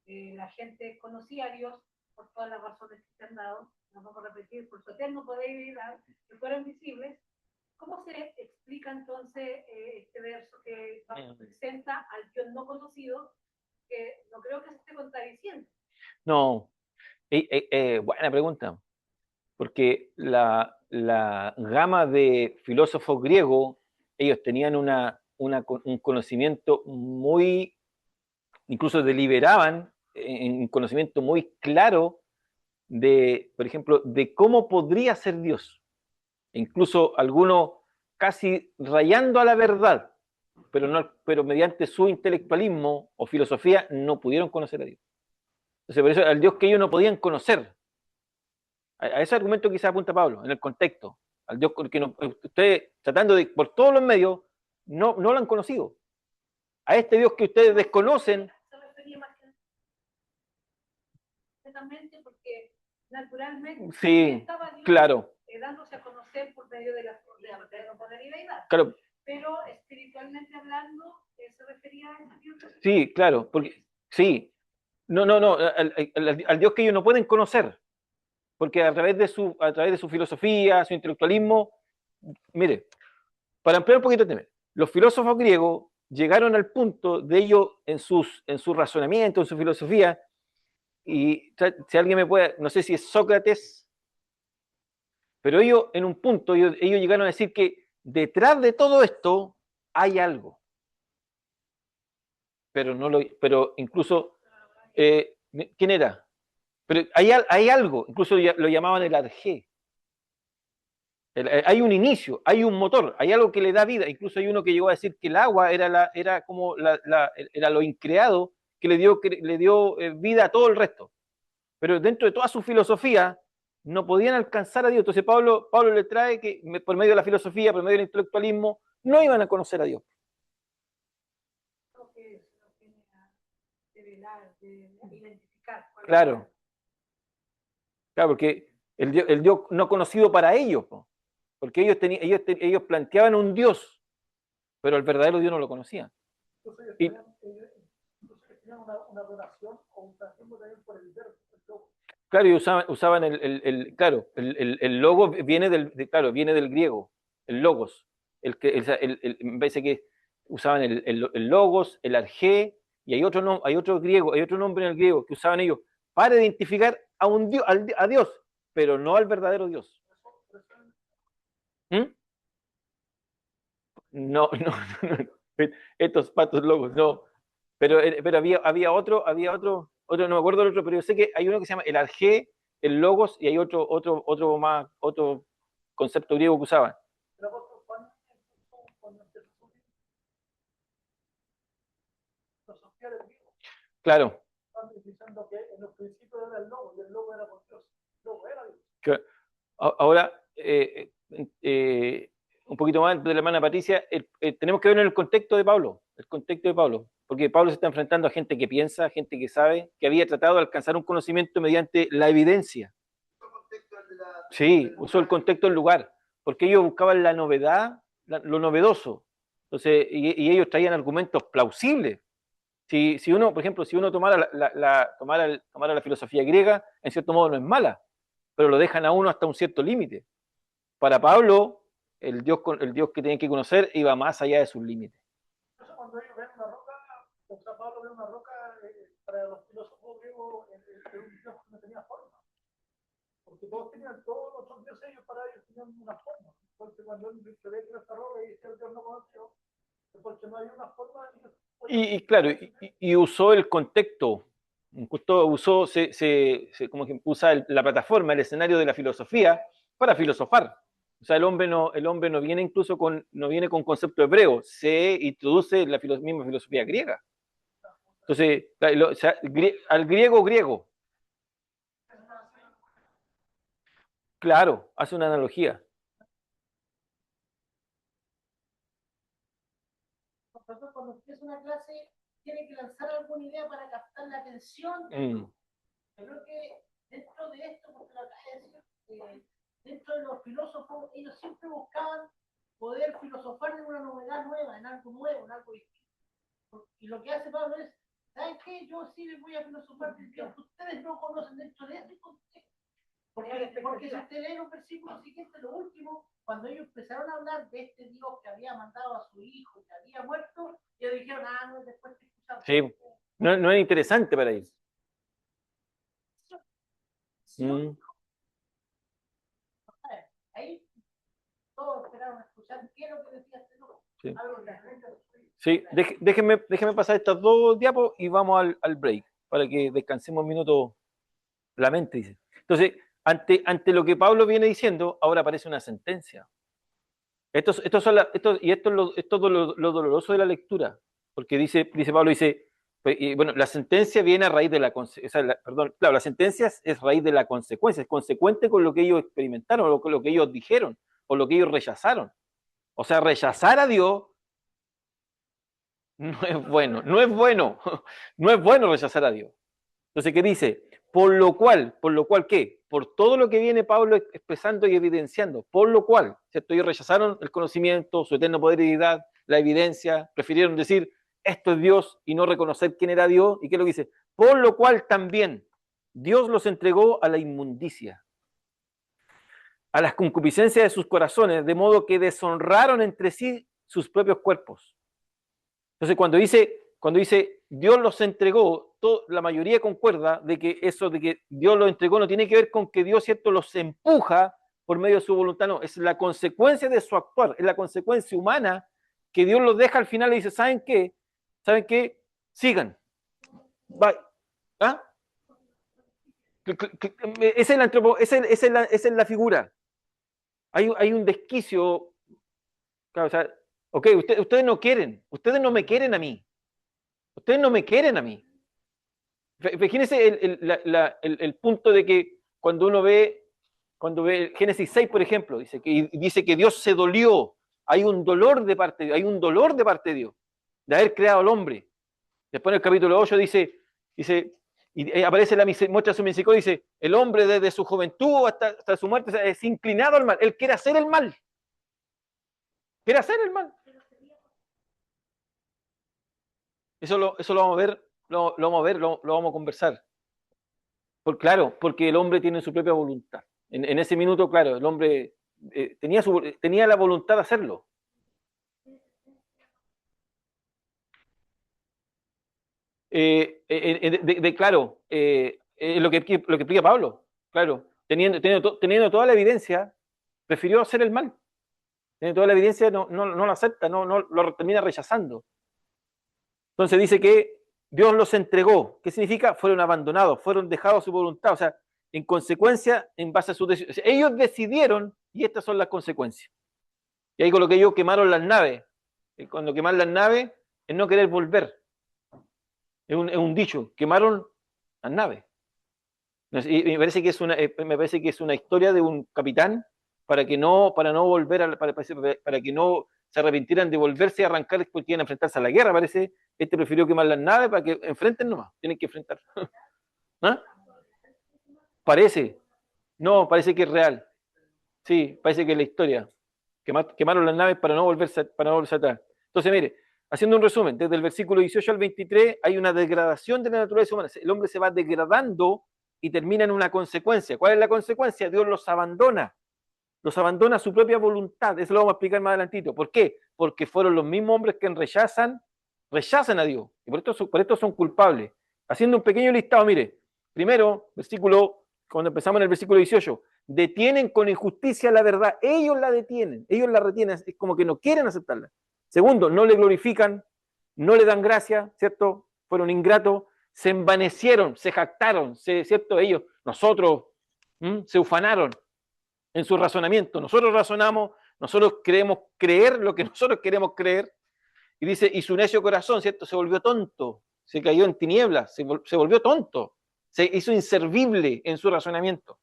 la gente conocía a Dios por todas las razones que se han dado, no vamos a repetir, por su eterno poder y deidad, que fueron visibles. ¿Cómo se explica entonces este verso que presenta al Dios no conocido, que no creo que se esté contradiciendo? No, buena pregunta, porque la gama de filósofos griegos, ellos tenían un conocimiento muy, incluso deliberaban en un conocimiento muy claro de, por ejemplo, de cómo podría ser Dios. Incluso algunos casi rayando a la verdad, pero mediante su intelectualismo o filosofía no pudieron conocer a Dios. Entonces, por eso al Dios que ellos no podían conocer. A ese argumento quizás apunta Pablo, en el contexto. Al Dios que ustedes, tratando de, por todos los medios, no lo han conocido. A este Dios que ustedes desconocen. Se refería más que porque naturalmente sí, estaba Dios, claro, dándose a conocer por medio de la poder y deidad. Claro. Pero espiritualmente hablando, ¿se refería a ese Dios? Sí, claro, porque sí. No, al Dios que ellos no pueden conocer, porque a través de su filosofía, su intelectualismo, mire, para ampliar un poquito el tema, los filósofos griegos llegaron al punto de ellos en su razonamiento, en su filosofía, y si alguien me puede, no sé si es Sócrates, pero ellos en un punto, ellos llegaron a decir que detrás de todo esto hay algo, pero incluso, ¿quién era? Pero hay algo, incluso lo llamaban el arjé. Hay un inicio, hay un motor, hay algo que le da vida. Incluso hay uno que llegó a decir que el agua era como era lo increado que le dio vida a todo el resto. Pero dentro de toda su filosofía, no podían alcanzar a Dios. Entonces Pablo le trae que por medio de la filosofía, por medio del intelectualismo, no iban a conocer a Dios. Claro. Claro, porque el Dios no conocido para ellos, porque ellos planteaban un Dios, pero el verdadero Dios no lo conocían. Y, una donación o un trasfondo también por el verbo, el logo. claro, y usaban el logo viene viene del griego, el logos. Me parece que usaban el logos, el arjé, y hay otro nombre en el griego que usaban ellos para identificar a un Dios, a Dios, pero no al verdadero Dios. ¿Mm? No, estos patos logos, no. Pero había otro, no me acuerdo del otro, pero yo sé que hay uno que se llama el arjé, el logos, y hay otro concepto griego que usaban. Claro. Diciendo que en los principios era el logo, y el logo era por Dios. El logo era Dios. Ahora, un poquito más de la hermana Patricia, tenemos que ver en el contexto de Pablo, porque Pablo se está enfrentando a gente que piensa, gente que sabe, que había tratado de alcanzar un conocimiento mediante la evidencia. Sí, usó el contexto del lugar, porque ellos buscaban la novedad, lo novedoso. Entonces, y ellos traían argumentos plausibles. Si uno, por ejemplo, si uno tomara la filosofía griega, en cierto modo no es mala, pero lo dejan a uno hasta un cierto límite. Para Pablo, el Dios que tenían que conocer iba más allá de sus límites. Cuando ellos ven una roca, o sea, Pablo ve una roca, para los filósofos griegos, era un Dios que no tenía forma. Porque todos los otros dioses, ellos para ellos tenían una forma. Porque cuando él se ve que esta roca y dice el Dios no conoció, porque no hay una forma. Y claro, y usó el contexto, usó como que usa la plataforma, el escenario de la filosofía para filosofar. O sea, el hombre no viene incluso no viene con concepto hebreo, se introduce la misma filosofía griega. Entonces, al griego. Claro, hace una analogía. Cuando empieza una clase, tiene que lanzar alguna idea para captar la atención. Yo creo que dentro de esto, porque lo acabé de decir, dentro de los filósofos, ellos siempre buscaban poder filosofar en una novedad nueva, en algo nuevo, en algo distinto. Y lo que hace Pablo es, ¿saben qué? Yo sí les voy a filosofar del Dios que ustedes no conocen dentro de este contexto. Porque si usted lee los versículos siguientes, lo último, cuando ellos empezaron a hablar de este Dios que había mandado a su hijo, que había muerto, ellos dijeron, no, después te escuchamos. Sí, no es interesante para ellos. Ahí todos esperaron a escuchar qué es lo que decía este Dios. Sí, sí. Déjenme pasar estas dos diapos y vamos al break, para que descansemos un minuto la mente, dice. Entonces, ante lo que Pablo viene diciendo, ahora aparece una sentencia. Esto es lo doloroso de la lectura, porque dice Pablo, bueno, la sentencia viene a raíz de la sentencia es raíz de la consecuencia, es consecuente con lo que ellos experimentaron, o con lo que ellos dijeron, o lo que ellos rechazaron. O sea, rechazar a Dios no es bueno, no es bueno rechazar a Dios. Entonces, ¿qué dice? Por lo cual, ¿qué? Por todo lo que viene Pablo expresando y evidenciando, por lo cual, ¿cierto? Ellos rechazaron el conocimiento, su eterno poder y deidad, la evidencia, prefirieron decir, esto es Dios, y no reconocer quién era Dios, ¿y qué es lo que dice? Por lo cual también Dios los entregó a la inmundicia, a las concupiscencias de sus corazones, de modo que deshonraron entre sí sus propios cuerpos. Entonces, cuando dice Dios los entregó, la mayoría concuerda de que eso de que Dios los entregó no tiene que ver con que Dios, ¿cierto?, los empuja por medio de su voluntad, no, es la consecuencia de su actuar, es la consecuencia humana que Dios los deja al final y dice, ¿saben qué? Sigan. Bye. ¿Ah? Esa es la figura. Hay un desquicio. Claro, o sea, ok, ustedes no me quieren a mí. Ustedes no me quieren a mí. Fíjense el punto de que cuando uno ve Cuando ve Génesis 6, por ejemplo, dice que Dios se dolió. Hay un dolor de parte de Dios, hay un dolor de parte de Dios, de haber creado al hombre. Después en el capítulo 8 dice y aparece muestra su misericordia, dice, el hombre desde su juventud hasta su muerte es inclinado al mal. Él quiere hacer el mal. Quiere hacer el mal. Eso lo vamos a ver, lo vamos a conversar. Claro, porque el hombre tiene su propia voluntad. En ese minuto, claro, el hombre tenía la voluntad de hacerlo. Claro, lo que explica Pablo, claro, teniendo toda la evidencia, prefirió hacer el mal. Teniendo toda la evidencia, no lo acepta, no lo termina rechazando. Entonces dice que Dios los entregó. ¿Qué significa? Fueron abandonados, fueron dejados a su voluntad. O sea, en consecuencia, en base a sus decisiones. Ellos decidieron y estas son las consecuencias. Y ahí coloqué yo, quemaron las naves. Y cuando queman las naves, es no querer volver. Es un dicho, quemaron las naves. Y me parece que es una historia de un capitán para no volver, para que no se arrepintieran de volverse a arrancar porque iban a enfrentarse a la guerra. Parece, prefirió quemar las naves para que enfrenten nomás, tienen que enfrentar. ¿Ah? Parece, no, parece que es real. Sí, parece que es la historia. Quemaron las naves para no volverse atrás. Entonces, mire, haciendo un resumen, desde el versículo 18 al 23 hay una degradación de la naturaleza humana. El hombre se va degradando y termina en una consecuencia. ¿Cuál es la consecuencia? Dios los abandona a su propia voluntad. Eso lo vamos a explicar más adelantito. ¿Por qué? Porque fueron los mismos hombres que rechazan a Dios. Y por esto son culpables. Haciendo un pequeño listado, mire. Primero, cuando empezamos en el versículo 18, detienen con injusticia la verdad. Ellos la detienen, ellos la retienen. Es como que no quieren aceptarla. Segundo, no le glorifican, no le dan gracia, ¿cierto? Fueron ingratos, se envanecieron, se jactaron, ¿cierto? Nosotros, se ufanaron en su razonamiento. Nosotros razonamos, nosotros queremos creer lo que nosotros queremos creer. Y dice, y su necio corazón, ¿cierto? Se volvió tonto, se cayó en tinieblas, se volvió tonto, se hizo inservible en su razonamiento.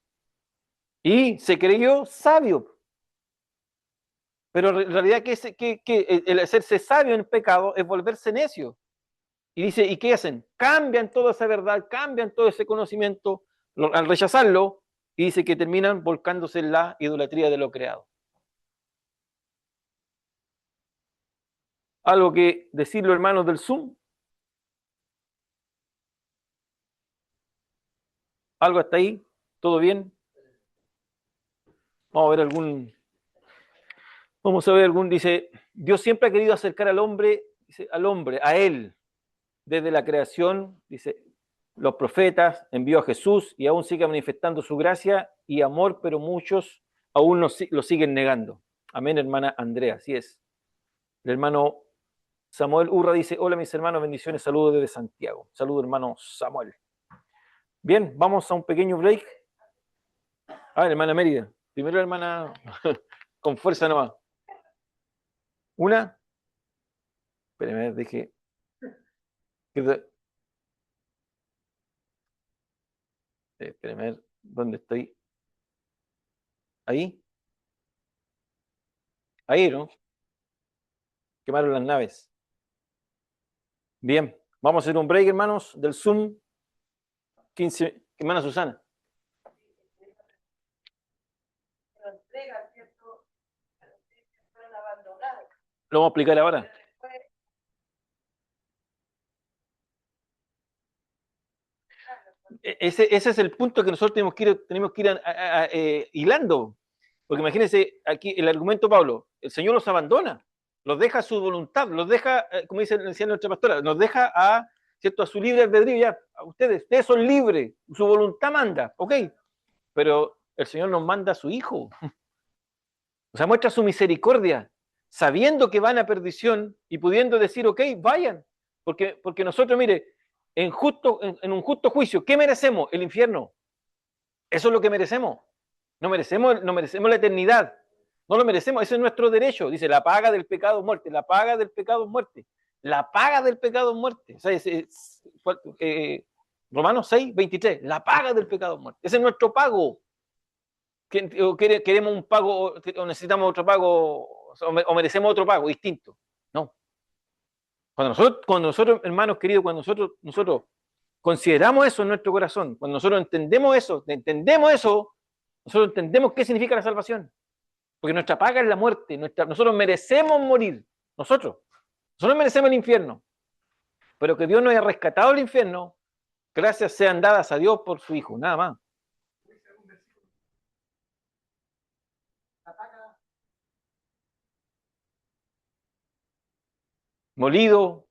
Y se creyó sabio. Pero en realidad el hacerse sabio en pecado es volverse necio. Y dice, ¿y qué hacen? Cambian toda esa verdad, cambian todo ese conocimiento al rechazarlo, y dice que terminan volcándose en la idolatría de lo creado. ¿Algo que decirlo, hermanos del Zoom? ¿Algo hasta ahí? ¿Todo bien? Vamos a ver algún, dice, Dios siempre ha querido acercar al hombre, a él, desde la creación, dice, los profetas, envió a Jesús y aún sigue manifestando su gracia y amor, pero muchos aún lo siguen negando. Amén, hermana Andrea, así es. El hermano Samuel Urra dice, hola mis hermanos, bendiciones, saludos desde Santiago. Saludos, hermano Samuel. Bien, vamos a un pequeño break. Hermana Mérida. Primero, hermana, con fuerza nomás. Una. Espérame, deje. Espérame, ¿dónde estoy? ¿Ahí? Ahí, ¿no? Quemaron las naves. Bien, vamos a hacer un break, hermanos, del Zoom. 15. Hermana Susana. Lo vamos a explicar ahora. Ese es el punto que nosotros tenemos que ir hilando. Porque imagínense, aquí el argumento Pablo, el Señor los abandona, los deja a su voluntad, los deja, como decía nuestra pastora, nos deja a su libre albedrío, ya, ustedes son libres, su voluntad manda, ok, pero el Señor nos manda a su Hijo. O sea, muestra su misericordia, sabiendo que van a perdición y pudiendo decir, ok, vayan, porque nosotros, mire, en un justo juicio, ¿qué merecemos? El infierno. Eso es lo que merecemos. No merecemos la eternidad. No lo merecemos. Ese es nuestro derecho. Dice, la paga del pecado es muerte. La paga del pecado es muerte. La paga del pecado es muerte. O sea, Romanos 6, 23. La paga del pecado es muerte. Ese es nuestro pago. ¿Ok? queremos un pago o necesitamos otro pago o merecemos otro pago distinto. No. Cuando nosotros, hermanos queridos, cuando nosotros consideramos eso en nuestro corazón, cuando nosotros entendemos eso, nosotros entendemos qué significa la salvación. Porque nuestra paga es la muerte, nosotros merecemos morir, nosotros merecemos el infierno. Pero que Dios nos haya rescatado del infierno, gracias sean dadas a Dios por su Hijo, nada más. Molido,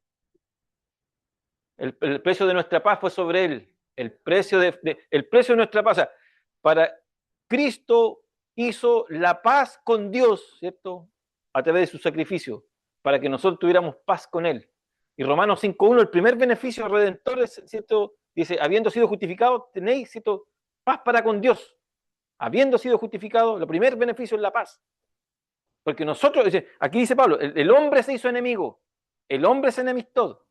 el precio de nuestra paz fue sobre él, el precio de nuestra paz. O sea, para Cristo hizo la paz con Dios, ¿cierto? A través de su sacrificio, para que nosotros tuviéramos paz con él. Y Romanos 5.1, el primer beneficio redentor es, ¿cierto? Dice, habiendo sido justificados, tenéis, ¿cierto?, paz para con Dios. Habiendo sido justificados, el primer beneficio es la paz. Porque nosotros, aquí dice Pablo, el hombre se hizo enemigo, el hombre se enemistó,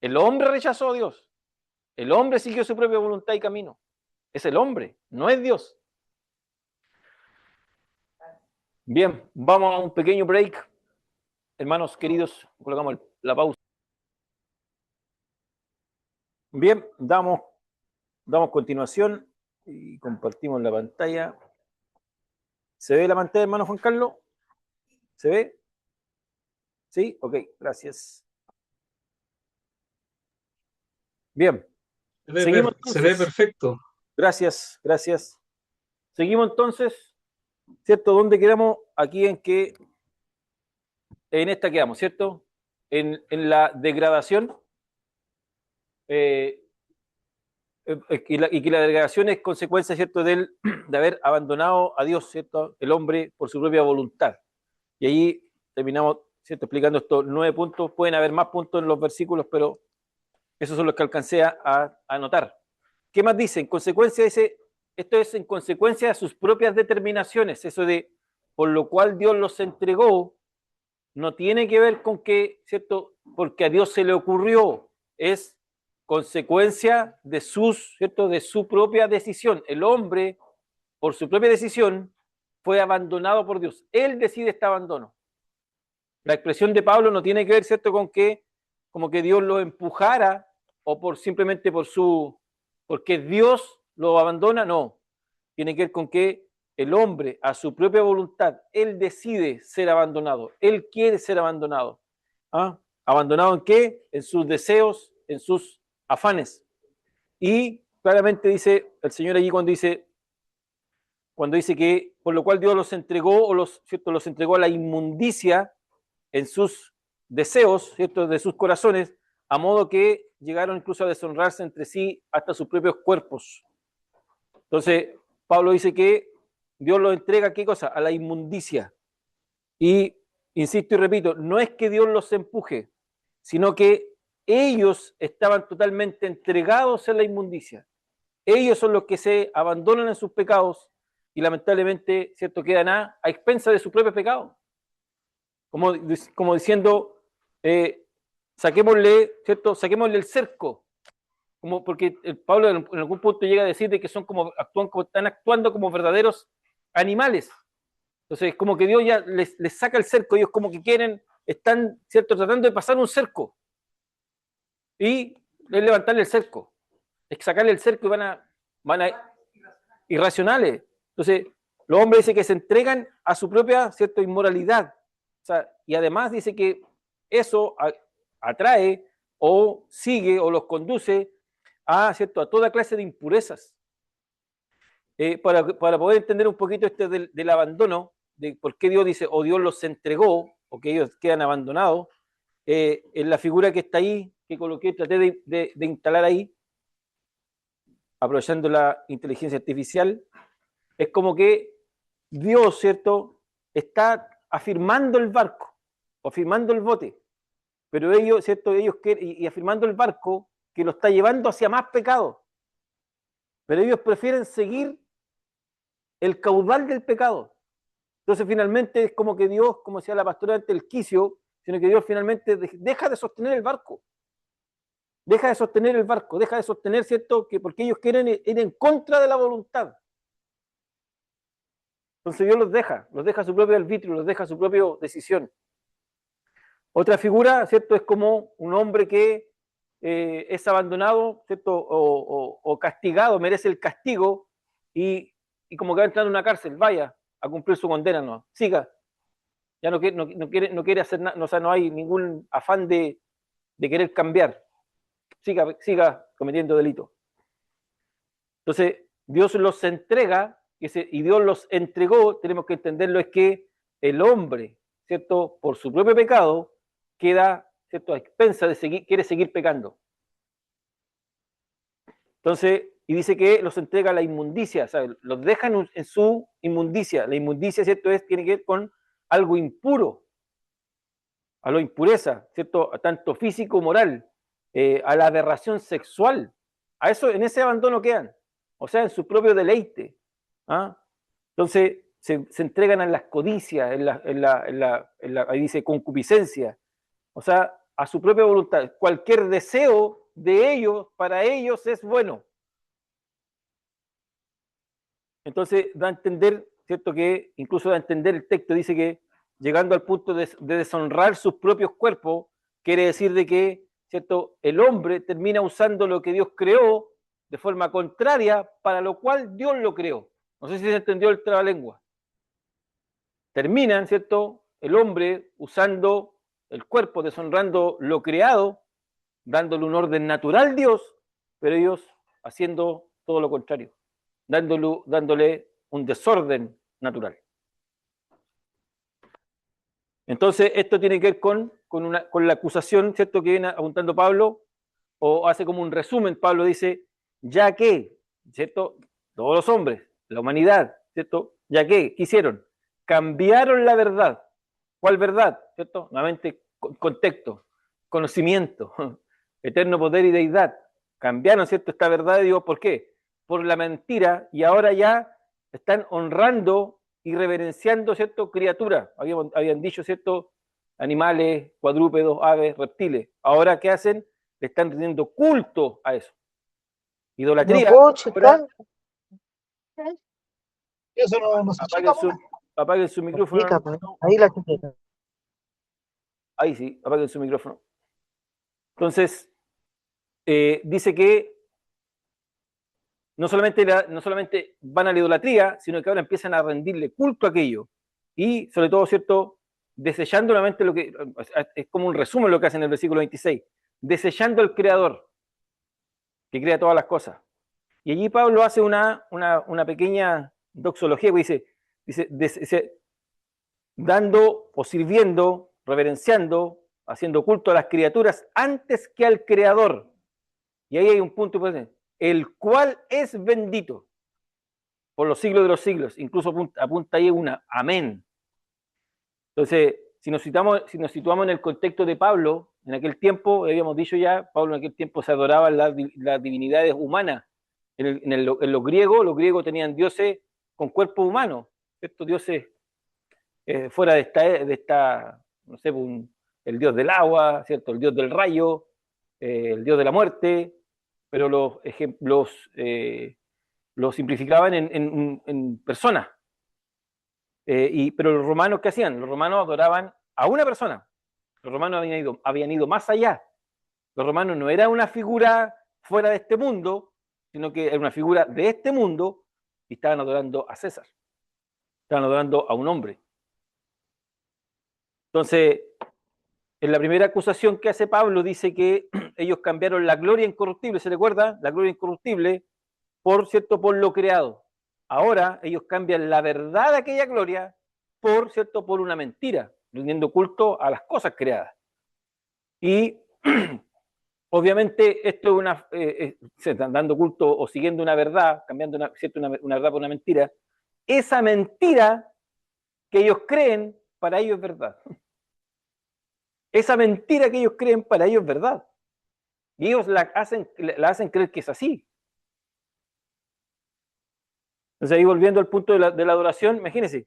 el hombre rechazó a Dios, el hombre siguió su propia voluntad y camino. Es el hombre, no es Dios. Bien, vamos a un pequeño break. Hermanos queridos, colocamos la pausa. Bien, damos continuación y compartimos la pantalla. ¿Se ve la pantalla, hermano Juan Carlos? ¿Se ve? ¿Sí? Ok, gracias. Bien. Se ve perfecto. Gracias. Seguimos entonces, ¿cierto? ¿Dónde quedamos? Aquí en esta quedamos, ¿cierto? En la degradación. Y que la degradación es consecuencia, ¿cierto?, de haber abandonado a Dios, ¿cierto?, el hombre por su propia voluntad. Y ahí terminamos, ¿cierto?, explicando estos 9 puntos. Pueden haber más puntos en los versículos, pero esos son los que alcancé a anotar. ¿Qué más dice? En consecuencia, esto es en consecuencia de sus propias determinaciones. Eso de por lo cual Dios los entregó, no tiene que ver con que, ¿cierto?, porque a Dios se le ocurrió, es consecuencia de ¿cierto?, de su propia decisión. El hombre, por su propia decisión, fue abandonado por Dios. Él decide este abandono. La expresión de Pablo no tiene que ver, ¿cierto?, con que como que Dios lo empujara o simplemente porque Dios lo abandona, no. Tiene que ver con que el hombre, a su propia voluntad, él decide ser abandonado. Él quiere ser abandonado. ¿Ah? ¿Abandonado en qué? En sus deseos, en sus afanes. Y claramente dice el Señor allí cuando dice que por lo cual Dios los entregó, ¿cierto?, los entregó a la inmundicia en sus deseos, ¿cierto?, de sus corazones, a modo que llegaron incluso a deshonrarse entre sí hasta sus propios cuerpos. Entonces, Pablo dice que Dios los entrega, ¿qué cosa? A la inmundicia. Y, insisto y repito, no es que Dios los empuje, sino que ellos estaban totalmente entregados a la inmundicia. Ellos son los que se abandonan en sus pecados y lamentablemente, ¿cierto?, quedan a expensas de su propio pecado. Como diciendo, saquémosle el cerco. Porque Pablo en algún punto llega a decir de que están actuando como verdaderos animales. Entonces, como que Dios ya les saca el cerco, ellos como que están, ¿cierto?, tratando de pasar un cerco. Y es levantarle el cerco, es sacarle el cerco y van a irracionales. Entonces, los hombres dicen que se entregan a su propia, ¿cierto?, inmoralidad. O sea, y además dice que eso atrae o sigue o los conduce ¿cierto?, a toda clase de impurezas. Para poder entender un poquito del abandono, de por qué Dios dice, o Dios los entregó, o que ellos quedan abandonados, en la figura que está ahí, que coloqué, traté de instalar ahí, aprovechando la inteligencia artificial, es como que Dios, ¿cierto?, está afirmando el barco, o afirmando el bote, pero ellos, ¿cierto?, y afirmando el barco que lo está llevando hacia más pecado, pero ellos prefieren seguir el caudal del pecado. Entonces finalmente es como que Dios, como decía la pastora ante el quicio, sino que Dios finalmente deja de sostener el barco, deja de sostener, ¿cierto?, porque ellos quieren ir en contra de la voluntad. Entonces, como que Dios ya les saca el cerco, ellos como que están, ¿cierto?, tratando de pasar un cerco. Y claramente dice Pablo, por lo cual Dios los entregó a la inmundicia en sus deseos, ¿cierto?, de sus corazones, a modo que llegaron incluso a deshonrarse entre sí hasta sus propios cuerpos. Entonces, Pablo dice que Dios los entregó a la inmundicia en sus deseos, ¿cierto?, de sus corazones. Y claramente dice Pablo, por lo cual Dios los entregó a la inmundicia en sus deseos, ¿cierto?, de sus corazones, a modo que llegaron incluso a deshonrarse entre sí hasta sus propios cuerpos. Entonces, como que Dios ya les saca el cerco, ellos como que están, ¿cierto?, Entonces Dios los deja a su propio arbitrio, los deja a su propia decisión. Otra figura, ¿cierto? Es como un hombre que es abandonado, ¿cierto? O castigado, merece el castigo y como que va a entrar en una cárcel, vaya a cumplir su condena, no, siga. Ya no quiere hacer nada, o sea, no hay ningún afán de querer cambiar. Siga cometiendo delito. Entonces, Dios los entrega, y Dios los entregó, tenemos que entenderlo, es que el hombre, ¿cierto? Por su propio pecado, queda, ¿cierto? A expensa de quiere seguir pecando. Entonces, y dice que los entrega a la inmundicia, ¿sabes? Los dejan en su inmundicia. La inmundicia, ¿cierto? Tiene que ver con algo impuro, a la impureza, ¿cierto? Tanto físico, moral, a la aberración sexual. A eso, en ese abandono quedan, o sea, en su propio deleite. ¿Ah? Entonces, se entregan a las codicias, ahí dice concupiscencia, o sea, a su propia voluntad. Cualquier deseo de ellos, para ellos es bueno. Entonces, da a entender, ¿cierto? Que incluso da a entender el texto, dice que llegando al punto de deshonrar sus propios cuerpos, quiere decir de que, ¿cierto? El hombre termina usando lo que Dios creó de forma contraria para lo cual Dios lo creó. No sé si se entendió el trabalengua. Terminan, ¿cierto? El hombre usando el cuerpo, deshonrando lo creado, dándole un orden natural a Dios, pero ellos haciendo todo lo contrario, dándole un desorden natural. Entonces, esto tiene que ver con la acusación, ¿cierto?, que viene apuntando Pablo, o hace como un resumen. Pablo dice, ya que, ¿cierto?, todos los hombres, la humanidad, ¿cierto?, ya que, ¿qué hicieron? Cambiaron la verdad. ¿Cuál verdad? ¿Cierto? Nuevamente, contexto, conocimiento, eterno poder y deidad. Cambiaron, ¿cierto?, esta verdad de Dios. ¿Por qué? Por la mentira, y ahora ya están honrando y reverenciando, ¿cierto?, criaturas. Habían dicho, ¿cierto?, animales, cuadrúpedos, aves, reptiles. Ahora, ¿qué hacen? Le están rindiendo culto a eso. Idolatría. No puedo checar. Eso no se checa, apaguen su micrófono. Chica, pues. Ahí la chica. Ahí sí, apaguen su micrófono. Entonces, dice que no solamente van a la idolatría, sino que ahora empiezan a rendirle culto a aquello. Y sobre todo, ¿cierto?, desechando nuevamente lo que, es como un resumen lo que hace en el versículo 26, desechando al Creador, que crea todas las cosas. Y allí Pablo hace una pequeña doxología, que dice, dando o sirviendo, reverenciando, haciendo culto a las criaturas antes que al Creador. Y ahí hay un punto, pues, el cual es bendito por los siglos de los siglos. Incluso apunta ahí una amén. Entonces, si nos situamos en el contexto de Pablo, en aquel tiempo, habíamos dicho ya, Pablo en aquel tiempo se adoraban las divinidades humanas. En los griegos tenían dioses con cuerpo humano, estos dioses fuera de esta no sé, el dios del agua, ¿cierto?, el dios del rayo, el dios de la muerte, pero los simplificaban en personas. Pero los romanos, ¿qué hacían? Los romanos adoraban a una persona. Los romanos habían ido más allá. Los romanos no era una figura fuera de este mundo, sino que era una figura de este mundo, y estaban adorando a César. Estaban adorando a un hombre. Entonces, en la primera acusación que hace Pablo, dice que ellos cambiaron la gloria incorruptible, ¿se recuerda? La gloria incorruptible por lo creado. Ahora ellos cambian la verdad de aquella gloria por una mentira, rindiendo culto a las cosas creadas. Y obviamente esto es se están dando culto o siguiendo una verdad, cambiando una verdad por una mentira. Esa mentira que ellos creen, para ellos es verdad. Esa mentira que ellos creen, para ellos es verdad. Y ellos la hacen creer que es así. Entonces ahí, volviendo al punto de la adoración, imagínense,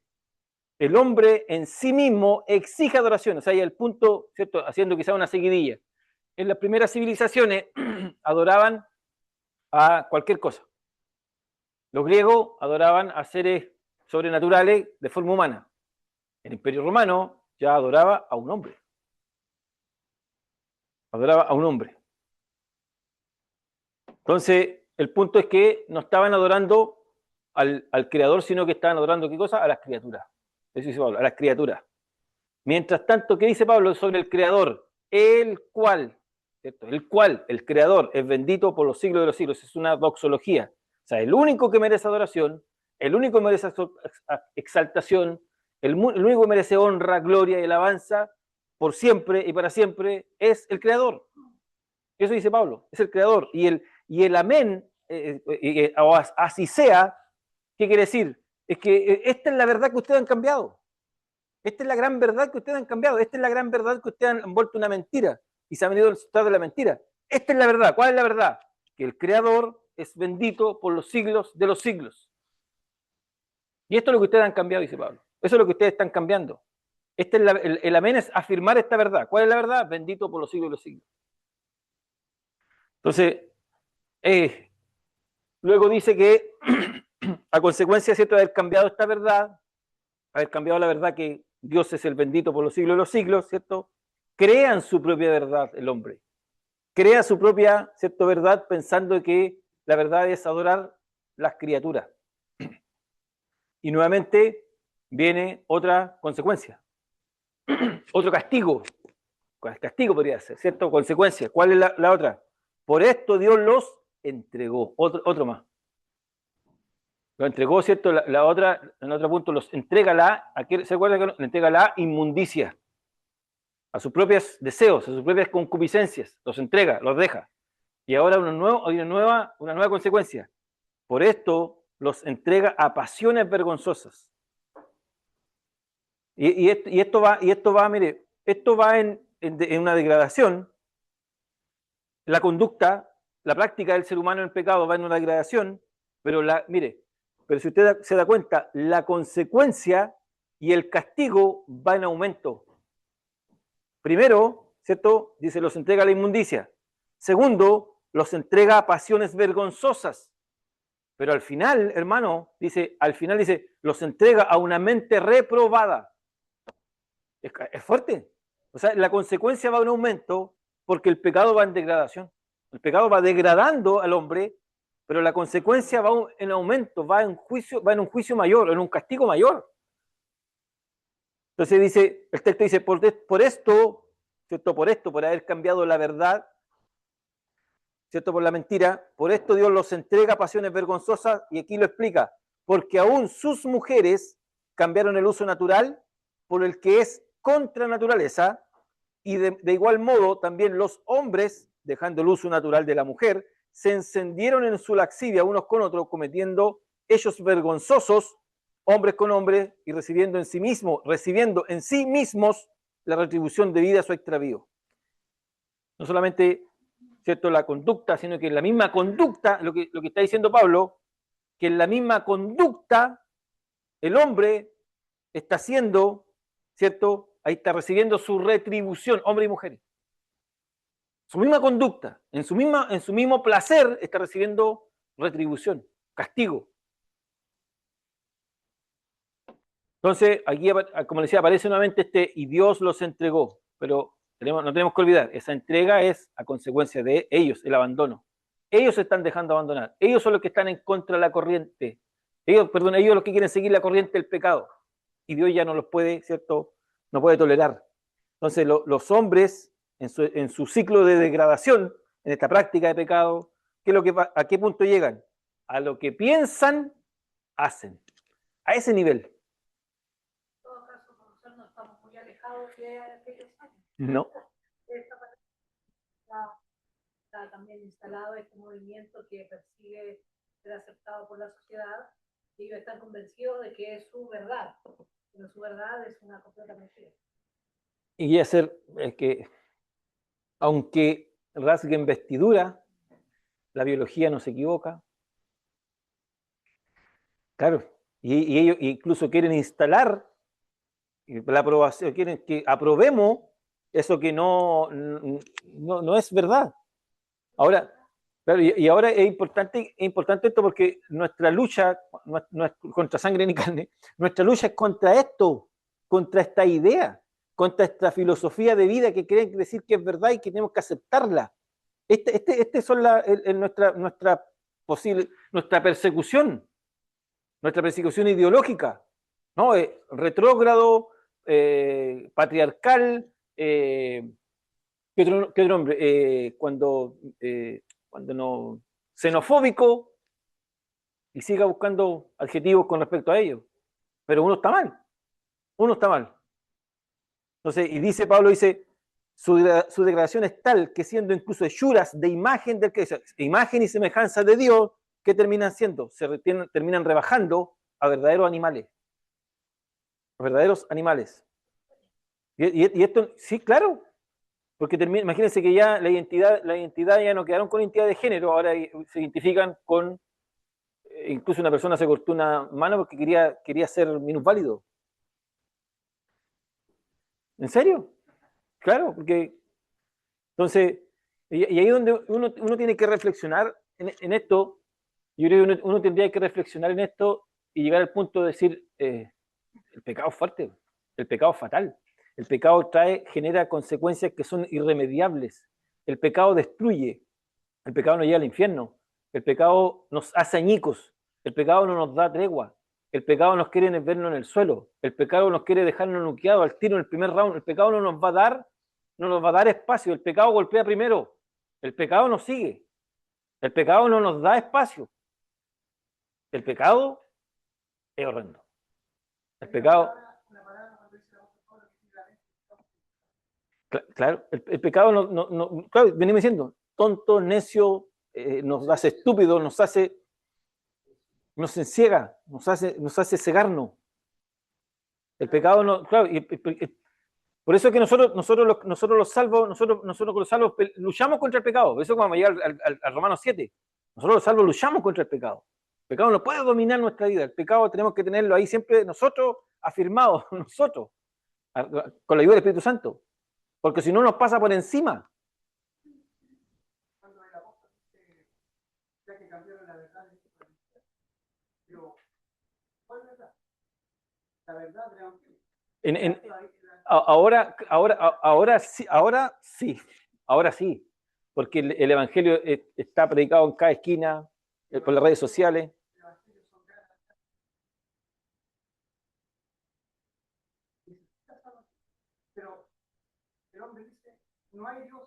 el hombre en sí mismo exige adoración, o sea, hay el punto, ¿cierto?, haciendo quizá una seguidilla. En las primeras civilizaciones adoraban a cualquier cosa. Los griegos adoraban a seres sobrenaturales de forma humana. El Imperio Romano ya adoraba a un hombre. Adoraba a un hombre. Entonces, el punto es que no estaban adorando al creador, sino que estaban adorando, ¿qué cosa? A las criaturas. Eso dice Pablo, a las criaturas. Mientras tanto, ¿qué dice Pablo sobre el creador? El cual, ¿cierto? El cual, el creador, es bendito por los siglos de los siglos. Es una doxología. O sea, el único que merece adoración, el único que merece exaltación, el único que merece honra, gloria y alabanza por siempre y para siempre es el creador. Eso dice Pablo, es el creador. Y el amén, o así sea, ¿qué quiere decir? Es que esta es la verdad que ustedes han cambiado. Esta es la gran verdad que ustedes han cambiado. Esta es la gran verdad que ustedes han vuelto una mentira y se han venido detrás de la mentira. Esta es la verdad. ¿Cuál es la verdad? Que el creador es bendito por los siglos de los siglos. Y esto es lo que ustedes han cambiado, dice Pablo. Eso es lo que ustedes están cambiando. El amén es afirmar esta verdad. ¿Cuál es la verdad? Bendito por los siglos de los siglos. Entonces, luego dice que a consecuencia, ¿cierto?, de haber cambiado esta verdad, haber cambiado la verdad que Dios es el bendito por los siglos de los siglos, ¿cierto? Crean su propia verdad el hombre. Crea su propia, ¿cierto?, verdad pensando que la verdad es adorar las criaturas. Y nuevamente viene otra consecuencia. Otro castigo. Castigo podría ser, ¿cierto? Consecuencia. ¿Cuál es la otra? Por esto Dios los entregó. Otro más. Lo entregó, ¿cierto? La otra, en otro punto, los entrega ¿se acuerdan que le entrega la inmundicia? A sus propios deseos, a sus propias concupiscencias. Los entrega, los deja. Y ahora hay una nueva consecuencia. Por esto los entrega a pasiones vergonzosas. Y esto va, mire, esto va en una degradación. La conducta, la práctica del ser humano en pecado va en una degradación, pero pero si usted se da cuenta, la consecuencia y el castigo va en aumento. Primero, ¿cierto? Dice, los entrega a la inmundicia. Segundo, los entrega a pasiones vergonzosas. Pero al final, hermano, al final dice, los entrega a una mente reprobada. Es fuerte. O sea, la consecuencia va en aumento porque el pecado va en degradación. El pecado va degradando al hombre, pero la consecuencia va en aumento, va en un juicio mayor, en un castigo mayor. Entonces el texto dice, por esto, ¿cierto? Por haber cambiado la verdad, ¿cierto? Por la mentira, por esto Dios los entrega a pasiones vergonzosas, y aquí lo explica, porque aún sus mujeres cambiaron el uso natural por el que es contra naturaleza, y de igual modo también los hombres, dejando el uso natural de la mujer, se encendieron en su laxivia unos con otros, cometiendo hechos vergonzosos, hombres con hombres, y recibiendo en sí mismos la retribución debida a su extravío. No solamente, ¿cierto?, la conducta, sino que en la misma conducta, lo que está diciendo Pablo, que en la misma conducta el hombre está haciendo, ¿cierto?, ahí está recibiendo su retribución, hombre y mujer. Su misma conducta, en su mismo placer, está recibiendo retribución, castigo. Entonces, aquí, como les decía, aparece nuevamente y Dios los entregó, pero no tenemos que olvidar, esa entrega es a consecuencia de ellos, el abandono. Ellos se están dejando abandonar, ellos son los que están en contra de la corriente, ellos los que quieren seguir la corriente del pecado, y Dios ya no los puede, ¿cierto?, no puede tolerar. Entonces, los hombres, en su ciclo de degradación, en esta práctica de pecado, ¿a qué punto llegan? A lo que piensan, hacen. A ese nivel. En todo caso, nosotros no estamos muy alejados de aquellos años. No. Está también instalado este movimiento que persigue ser aceptado por la sociedad, y ellos están convencidos de que es su verdad, pero su verdad es una completa mentira. Y hacer que, aunque rasguen vestidura, la biología no se equivoca. Claro, y ellos incluso quieren instalar la aprobación, quieren que aprobemos eso que no es verdad. Ahora, Claro, y ahora es importante esto porque nuestra lucha no es contra sangre ni carne, nuestra lucha es contra esto, contra esta idea, contra esta filosofía de vida que quieren decir que es verdad y que tenemos que aceptarla. Este son nuestra persecución ideológica, ¿no? Retrógrado, patriarcal, ¿qué otro nombre? Cuando no, xenofóbico, y siga buscando adjetivos con respecto a ello. Pero uno está mal. Entonces, y dice Pablo, su degradación es tal que siendo incluso hechuras de imagen del que imagen y semejanza de Dios, ¿qué terminan siendo? Terminan rebajando a verdaderos animales. Y esto, sí, claro, porque imagínense que ya la identidad ya no quedaron con identidad de género, ahora se identifican con, incluso una persona se cortó una mano porque quería ser minusválido. ¿En serio? Claro, porque entonces, y ahí es donde uno tiene que reflexionar en esto. Yo creo que uno tendría que reflexionar en esto y llegar al punto de decir, el pecado es fuerte, el pecado es fatal, el pecado genera consecuencias que son irremediables, el pecado destruye, el pecado nos lleva al infierno, el pecado nos hace añicos, el pecado no nos da tregua, el pecado nos quiere vernos en el suelo, el pecado nos quiere dejarnos noqueados al tiro en el primer round, el pecado no nos va a dar espacio, el pecado golpea primero, el pecado nos sigue, el pecado no nos da espacio, el pecado es horrendo. El pecado, claro, el pecado claro, venimos diciendo, tonto, necio, nos hace estúpido, nos enciega, nos hace cegarnos. El pecado no, claro, por eso es que nosotros los salvos luchamos contra el pecado. Eso cuando llega al Romanos 7, nosotros los salvos luchamos contra el pecado. El pecado no puede dominar nuestra vida. El pecado tenemos que tenerlo ahí siempre nosotros afirmados, nosotros, con la ayuda del Espíritu Santo. Porque si no nos pasa por encima. Cuando el apóstol dice, ya que cambiaron la verdad, pero ¿cuál verdad? La verdad del Evangelio. Ahora sí, porque el Evangelio está predicado en cada esquina, por las redes sociales. Pero el hombre dice, no hay Dios,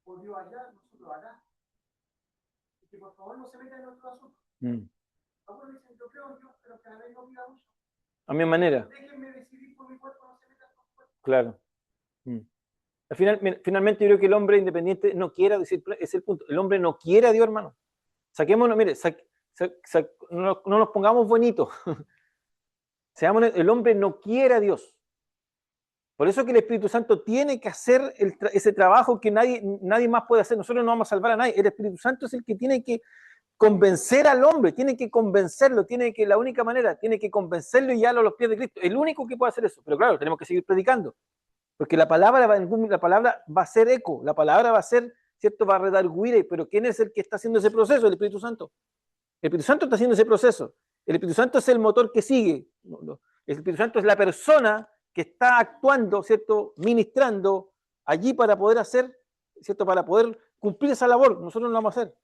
o Dios allá, nosotros acá. Y que por favor no se metan en otro asunto. Algunos dicen, yo creo en Dios, pero que a la vez no viva mucho. A mi manera. Déjenme decidir por mi cuerpo, no se metan con mi cuerpo. Claro. Finalmente yo creo que el hombre independiente no quiera decir, es el punto, el hombre no quiere a Dios, hermano. Saquémonos, mire, no nos pongamos bonitos. El hombre no quiere a Dios. Por eso que el Espíritu Santo tiene que hacer ese trabajo que nadie más puede hacer. Nosotros no vamos a salvar a nadie. El Espíritu Santo es el que tiene que convencer al hombre, tiene que convencerlo, la única manera, tiene que convencerlo y llevarlo a los pies de Cristo. El único que puede hacer eso. Pero claro, tenemos que seguir predicando. Porque la palabra va a ser eco, la palabra va a ser, ¿cierto? Va a redarguir, pero ¿quién es el que está haciendo ese proceso? El Espíritu Santo. El Espíritu Santo está haciendo ese proceso. El Espíritu Santo es el motor que sigue. El Espíritu Santo es la persona que está actuando, ¿cierto? Ministrando allí para poder hacer, ¿cierto? Para poder cumplir esa labor. Nosotros no lo vamos a hacer.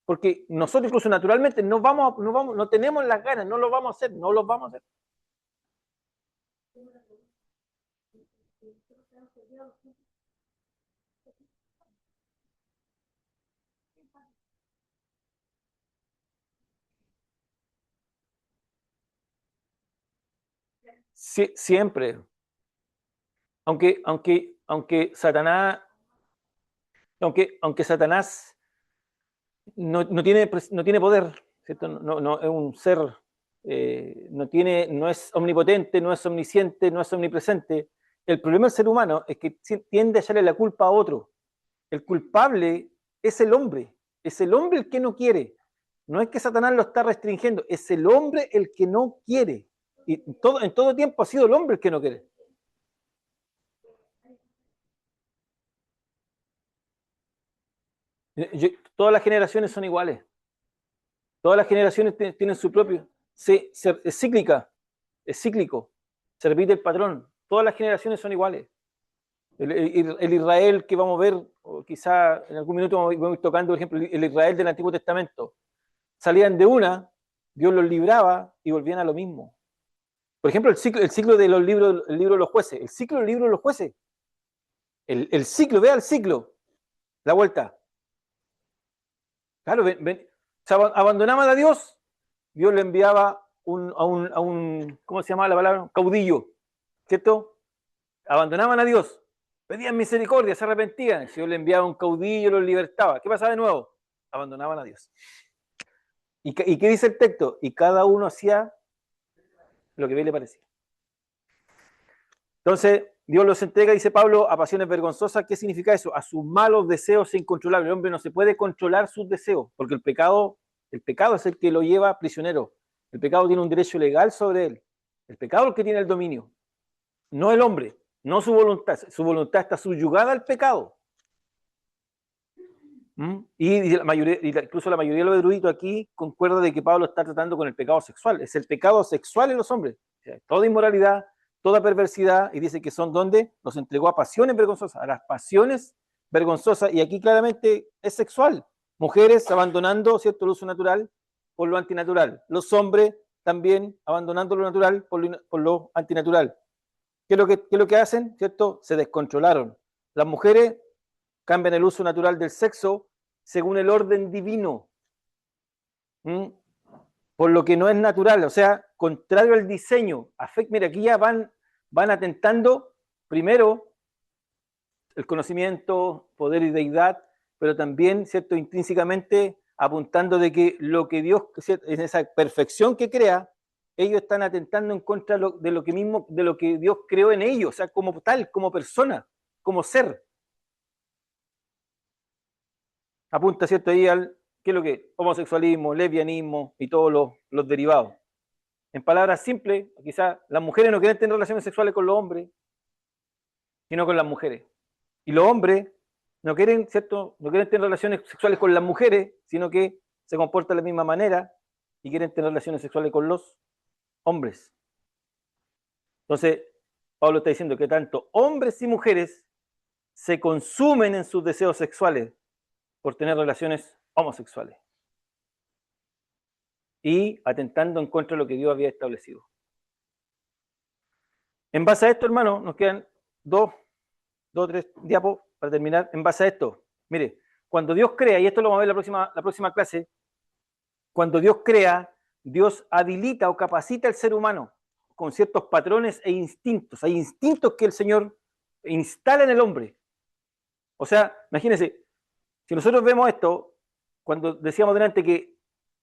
Porque nosotros incluso naturalmente no tenemos las ganas, no lo vamos a hacer. Sí, siempre. Aunque Satanás no tiene poder, ¿cierto? No es un ser, no es omnipotente, no es omnisciente, no es omnipresente. El problema del ser humano es que tiende a echarle la culpa a otro. El culpable es el hombre el que no quiere. No es que Satanás lo está restringiendo, es el hombre el que no quiere. Y en todo tiempo ha sido el hombre el que no quiere. Todas las generaciones son iguales. Todas las generaciones tienen su propio. Es cíclica, es cíclico. Se repite el patrón. Todas las generaciones son iguales. El Israel que vamos a ver, o quizá en algún minuto vamos a ir tocando, por ejemplo, el Israel del Antiguo Testamento. Salían de una, Dios los libraba y volvían a lo mismo. Por ejemplo, el ciclo de los libros, el libro de los jueces. El ciclo del libro de los jueces. El ciclo, vea el ciclo. La vuelta. Claro, se abandonaban a Dios, Dios le enviaba a un, ¿cómo se llama la palabra? Caudillo, ¿cierto? Abandonaban a Dios, pedían misericordia, se arrepentían, Dios le enviaba un caudillo, los libertaba. ¿Qué pasaba de nuevo? Abandonaban a Dios. ¿Y qué dice el texto? Y cada uno hacía lo que bien le parecía. Entonces, Dios los entrega, dice Pablo, a pasiones vergonzosas. ¿Qué significa eso? A sus malos deseos incontrolables. El hombre no se puede controlar sus deseos, porque el pecado es el que lo lleva prisionero. El pecado tiene un derecho legal sobre él. El pecado es el que tiene el dominio. No el hombre, no su voluntad. Su voluntad está subyugada al pecado. Y incluso la mayoría de los eruditos aquí concuerda de que Pablo está tratando con el pecado sexual. Es el pecado sexual en los hombres. O sea, toda inmoralidad, toda perversidad, y dice que son donde nos entregó a pasiones vergonzosas, a las pasiones vergonzosas, y aquí claramente es sexual. Mujeres abandonando, ¿cierto?, el uso natural por lo antinatural. Los hombres también abandonando lo natural por lo antinatural. ¿Qué es lo que hacen? ¿Cierto? Se descontrolaron. Las mujeres cambian el uso natural del sexo según el orden divino. Por lo que no es natural, o sea, contrario al diseño. Mira, aquí ya van atentando primero el conocimiento, poder y deidad, pero también, ¿cierto?, intrínsecamente apuntando de que lo que Dios, en esa perfección que crea, ellos están atentando en contra de lo que Dios creó en ellos, o sea, como tal, como persona, como ser. Apunta, ¿cierto?, ahí al, ¿qué es lo que es? Homosexualismo, lesbianismo y todos los derivados. En palabras simples, quizás las mujeres no quieren tener relaciones sexuales con los hombres, sino con las mujeres. Y los hombres no quieren, ¿cierto?, no quieren tener relaciones sexuales con las mujeres, sino que se comportan de la misma manera y quieren tener relaciones sexuales con los hombres. Entonces, Pablo está diciendo que tanto hombres y mujeres se consumen en sus deseos sexuales por tener relaciones homosexuales y atentando en contra de lo que Dios había establecido. En base a esto, hermano, nos quedan dos o tres diapos para terminar. En base a esto, mire, cuando Dios crea, y esto lo vamos a ver la próxima clase, cuando Dios crea, Dios habilita o capacita al ser humano con ciertos patrones e instintos. Hay instintos que el Señor instala en el hombre. O sea, imagínense, si nosotros vemos esto, cuando decíamos delante que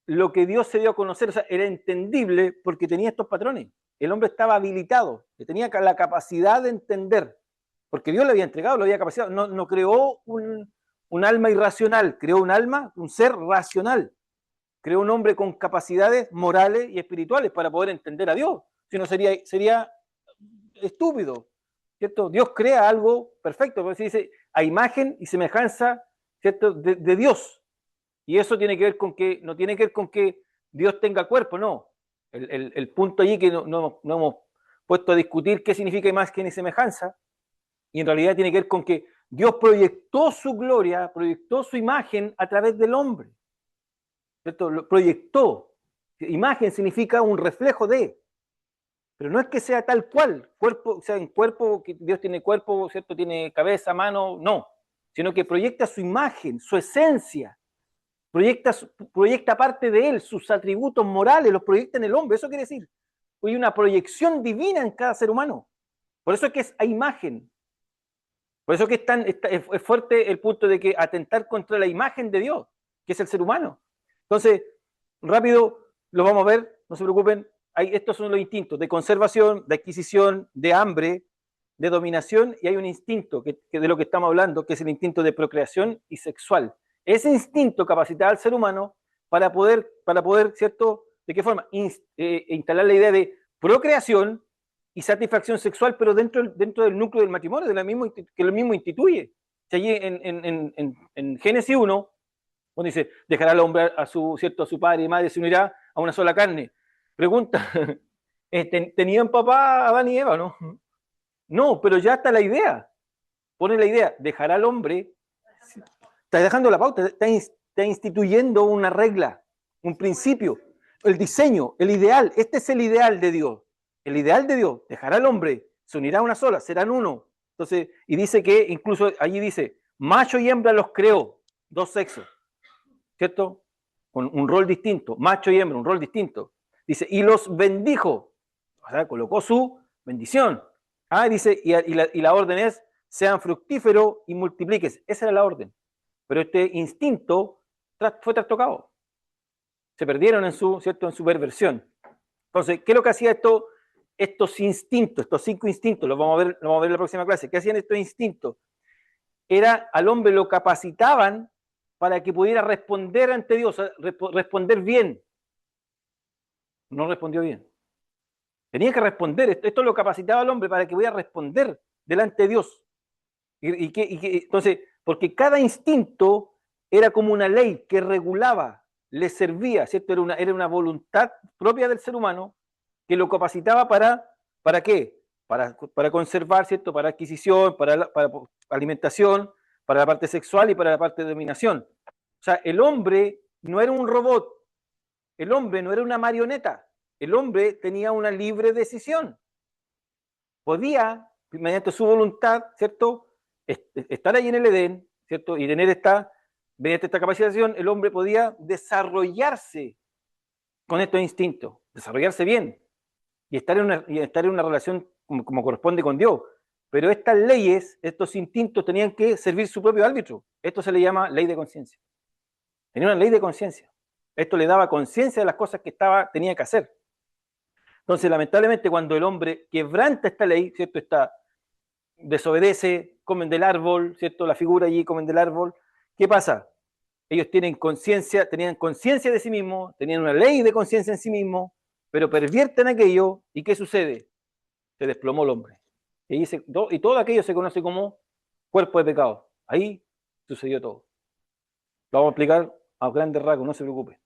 lo que Dios se dio a conocer, o sea, era entendible porque tenía estos patrones. El hombre estaba habilitado, que tenía la capacidad de entender, porque Dios le había entregado, le había capacitado. No creó un alma irracional, creó un alma, un ser racional. Creó un hombre con capacidades morales y espirituales para poder entender a Dios. Si no, sería estúpido, ¿cierto? Dios crea algo perfecto, porque se dice a imagen y semejanza, ¿cierto?, de Dios. Y eso tiene que ver con que, no tiene que ver con que Dios tenga cuerpo, no. El punto allí que no hemos puesto a discutir qué significa imagen y semejanza, y en realidad tiene que ver con que Dios proyectó su gloria, proyectó su imagen a través del hombre. ¿Cierto? Lo proyectó. Imagen significa un reflejo de, pero no es que sea tal cual, cuerpo, o sea, en cuerpo, que Dios tiene cuerpo, ¿cierto?, tiene cabeza, mano, no, sino que proyecta su imagen, su esencia, proyecta parte de él, sus atributos morales, los proyecta en el hombre. Eso quiere decir, hay una proyección divina en cada ser humano. Por eso es que es a imagen. Por eso es que es fuerte el punto de que atentar contra la imagen de Dios, que es el ser humano. Entonces, rápido, lo vamos a ver, no se preocupen. Estos son los instintos de conservación, de adquisición, de hambre, de dominación, y hay un instinto que de lo que estamos hablando, que es el instinto de procreación y sexual. Ese instinto capacita al ser humano para poder, ¿cierto?, ¿de qué forma? Instalar la idea de procreación y satisfacción sexual, pero dentro del núcleo del matrimonio, que lo mismo instituye. O sea, allí en Génesis 1, Cuando dice, dejará al hombre a su, ¿cierto? A su padre y madre, se unirá a una sola carne. Pregunta, ¿tenían papá Adán y Eva, no? No, pero ya está la idea. Pone la idea, dejará al hombre, está dejando la pauta, está instituyendo una regla, un principio, el diseño, el ideal. Este es el ideal de Dios. El ideal de Dios, dejará al hombre, se unirá a una sola, serán uno. Entonces, y dice que incluso allí dice, macho y hembra los creó, dos sexos, ¿cierto? Con un rol distinto, macho y hembra, un rol distinto. Dice, y los bendijo, o sea, colocó su bendición. Dice, y la orden es, sean fructíferos y multiplíquense. Esa era la orden. Pero este instinto fue trastocado. Se perdieron en su, ¿cierto? En su perversión. Entonces, ¿qué es lo que hacía estos instintos, estos 5 instintos? Los vamos a ver en la próxima clase. ¿Qué hacían estos instintos? Era al hombre lo capacitaban para que pudiera responder ante Dios, responder bien. No respondió bien. Tenía que responder. Esto lo capacitaba al hombre para que pudiera responder delante de Dios. Entonces, porque cada instinto era como una ley que regulaba, le servía, ¿cierto? Era una voluntad propia del ser humano que lo capacitaba ¿para qué? Para conservar, ¿cierto? Para adquisición, para alimentación, para la parte sexual y para la parte de dominación. O sea, el hombre no era un robot, el hombre no era una marioneta, el hombre tenía una libre decisión. Podía, mediante su voluntad, ¿cierto? Estar ahí en el Edén, ¿cierto? Y tener mediante esta capacitación, el hombre podía desarrollarse con estos instintos, desarrollarse bien y estar en una relación como corresponde con Dios. Pero estas leyes, estos instintos tenían que servir su propio árbitro. Esto se le llama ley de conciencia. Tenía una ley de conciencia. Esto le daba conciencia de las cosas que tenía que hacer. Entonces, lamentablemente, cuando el hombre quebranta esta ley, ¿cierto? Desobedece, comen del árbol, ¿cierto? La figura allí, comen del árbol. ¿Qué pasa? Ellos tenían conciencia de sí mismos, tenían una ley de conciencia en sí mismos, pero pervierten aquello, ¿y qué sucede? Se desplomó el hombre. Y todo aquello se conoce como cuerpo de pecado. Ahí sucedió todo. Lo vamos a explicar a grandes rasgos, no se preocupe.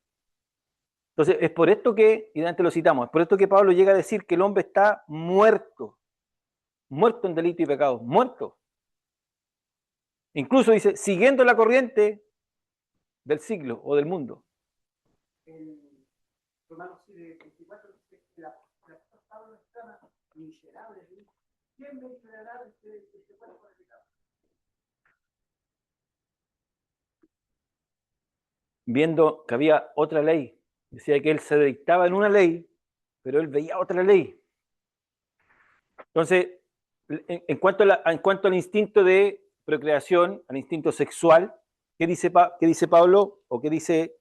Entonces, es por esto que, y antes lo citamos, es por esto que Pablo llega a decir que el hombre está muerto en delito y pecado, muerto. Incluso dice, siguiendo la corriente del siglo o del mundo. En Romanos 24 dice que la Pablo exclama, miserable, ¿quién me librará de este cuerpo de pecado? Viendo que había otra ley, decía que él se dictaba en una ley, pero él veía otra ley. Entonces, en cuanto al instinto de procreación, al instinto sexual, ¿qué dice Pablo? O qué dice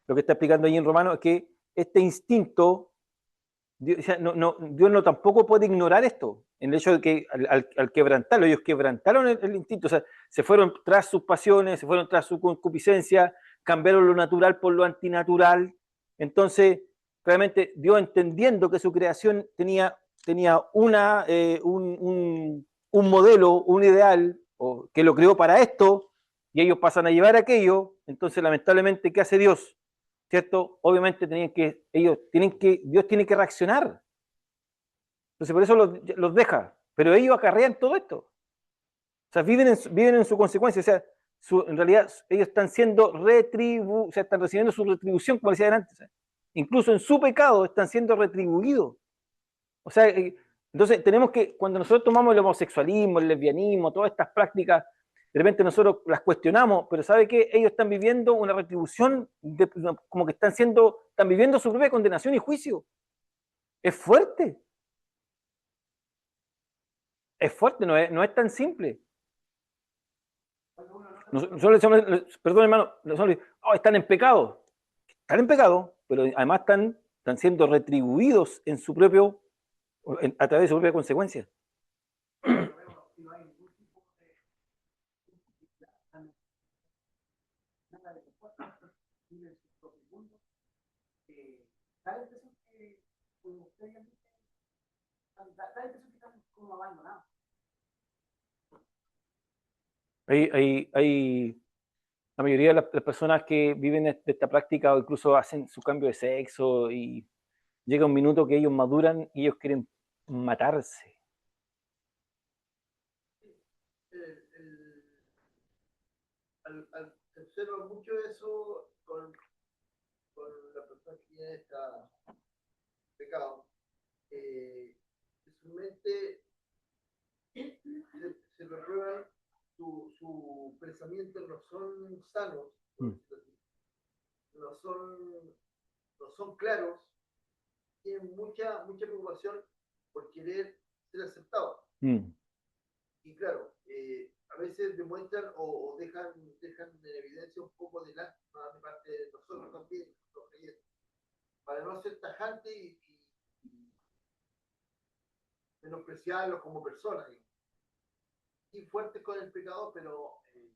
lo que está explicando ahí en Romanos, es que este instinto, Dios no tampoco puede ignorar esto, en el hecho de que al quebrantarlo, ellos quebrantaron el instinto, o sea, se fueron tras sus pasiones, se fueron tras su concupiscencia, cambiaron lo natural por lo antinatural. Entonces, realmente Dios, entendiendo que su creación tenía un modelo, un ideal, que lo creó para esto, y ellos pasan a llevar aquello. Entonces, lamentablemente, ¿qué hace Dios? ¿Cierto? Obviamente Dios tiene que reaccionar. Entonces, por eso los deja. Pero ellos acarrean todo esto. O sea, viven en su consecuencia. O sea, en realidad, ellos están están recibiendo su retribución, como decía antes. Incluso en su pecado están siendo retribuidos. O sea, entonces tenemos que, cuando nosotros tomamos el homosexualismo, el lesbianismo, todas estas prácticas, de repente nosotros las cuestionamos, pero ¿sabe qué? Ellos están viviendo una retribución, como que están viviendo su propia condenación y juicio. Es fuerte. Es fuerte, no es tan simple. Perdón, hermano, están en pecado. Están en pecado, pero además están siendo retribuidos a través de su propia consecuencia. Da la impresión que, como ustedes han dicho, da la impresión que están como abandonados. La mayoría de las personas que viven de esta práctica o incluso hacen su cambio de sexo y llega un minuto que ellos maduran y ellos quieren matarse. Se observa mucho eso con la persona que tiene este pecado. Su mente se reprueban, su pensamiento no son sanos, no son claros, tienen mucha preocupación por querer ser aceptados. Y claro, a veces demuestran o dejan en evidencia un poco de lástima de parte de nosotros también, los creyentes, para no ser tajante y menospreciarlos como personas. Y fuertes con el pecado, pero un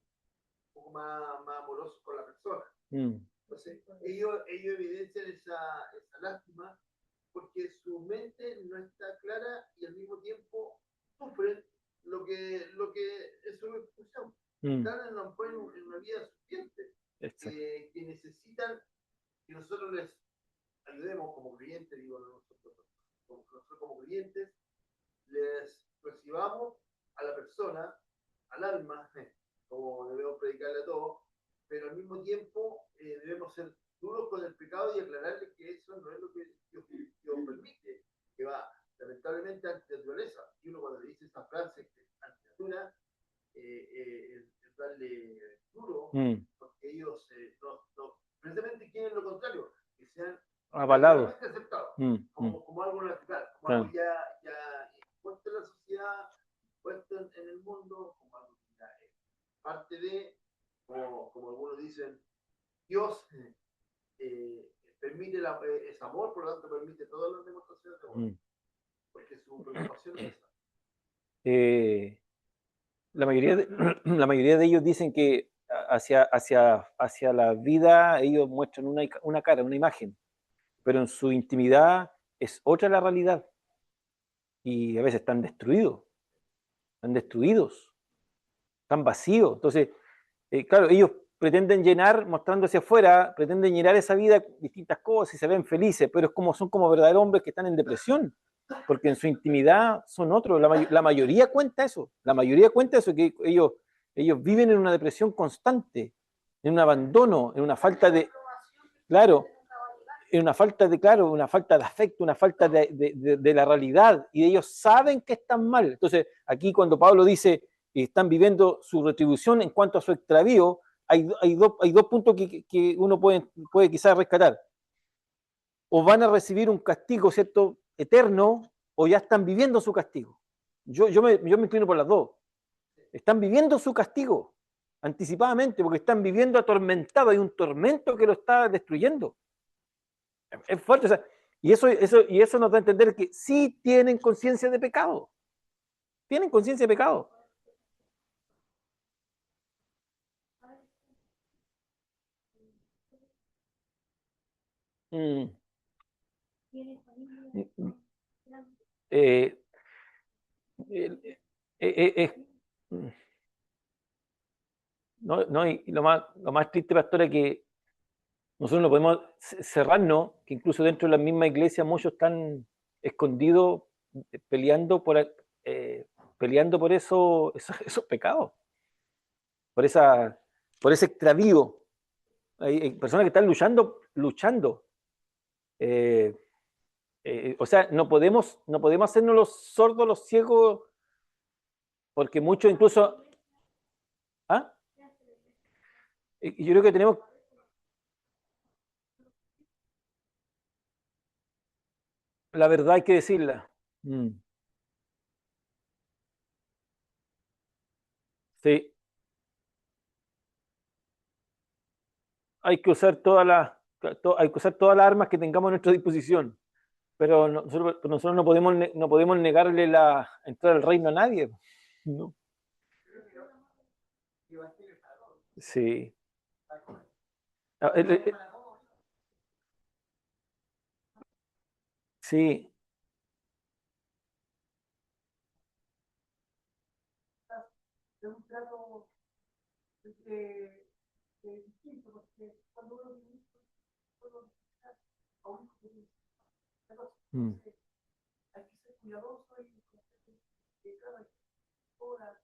poco más amorosos con la persona. Entonces, ellos evidencian esa lástima porque su mente no está clara y al mismo tiempo sufren lo que es su expulsión. Están en una vida sufriente que necesitan que nosotros les ayudemos como creyentes, digo, nosotros como creyentes, les recibamos a la persona, al alma, como debemos predicarle a todos, pero al mismo tiempo debemos ser duros con el pecado y aclararle que eso no es lo que Dios permite, que va lamentablemente ante naturaleza. Y uno cuando le dice esa frase, ante natura, es darle duro, porque ellos precisamente quieren lo contrario, que sean avalados, aceptados, como algo natural, como algo ya puesto en la sociedad, puesto en el mundo, como algo que ya es parte de, como algunos dicen, Dios permite es amor, por lo tanto permite todas las demostraciones de amor, porque su preocupación es esa. La mayoría de ellos dicen que hacia la vida ellos muestran una cara, una imagen, pero en su intimidad es otra la realidad. Y a veces están destruidos, están vacíos. Entonces, claro, ellos pretenden llenar, mostrándose afuera, pretenden llenar esa vida con distintas cosas y se ven felices, pero son como verdaderos hombres que están en depresión, porque en su intimidad son otros. La mayoría cuenta eso, que ellos viven en una depresión constante, en un abandono, en una falta de, claro, una falta de afecto, una falta de la realidad, y ellos saben que están mal. Entonces, aquí cuando Pablo dice que están viviendo su retribución en cuanto a su extravío, hay dos puntos que uno puede quizás rescatar. O van a recibir un castigo, ¿cierto?, eterno, o ya están viviendo su castigo. Yo me inclino por las dos. Están viviendo su castigo anticipadamente, porque están viviendo atormentados, hay un tormento que lo está destruyendo. Es fuerte, o sea, y eso nos da a entender que sí tienen conciencia de pecado. Tienen conciencia de pecado. Eh, no, y lo más triste, pastor, es que nosotros no podemos cerrarnos, que incluso dentro de la misma iglesia muchos están escondidos peleando por esos pecados, por ese extravío. Hay personas que están luchando. O sea, no podemos hacernos los sordos, los ciegos, porque muchos incluso... ¿Ah? Yo creo que tenemos... La verdad hay que decirla. Sí. Hay que usar hay que usar todas las armas que tengamos a nuestra disposición. Pero nosotros no podemos negarle la entrada al reino a nadie. No. Sí. Sí. Es un trato entre distinto, porque cuando uno vive uno a un hijo que tiene hay que ser cuidadoso y que cada hora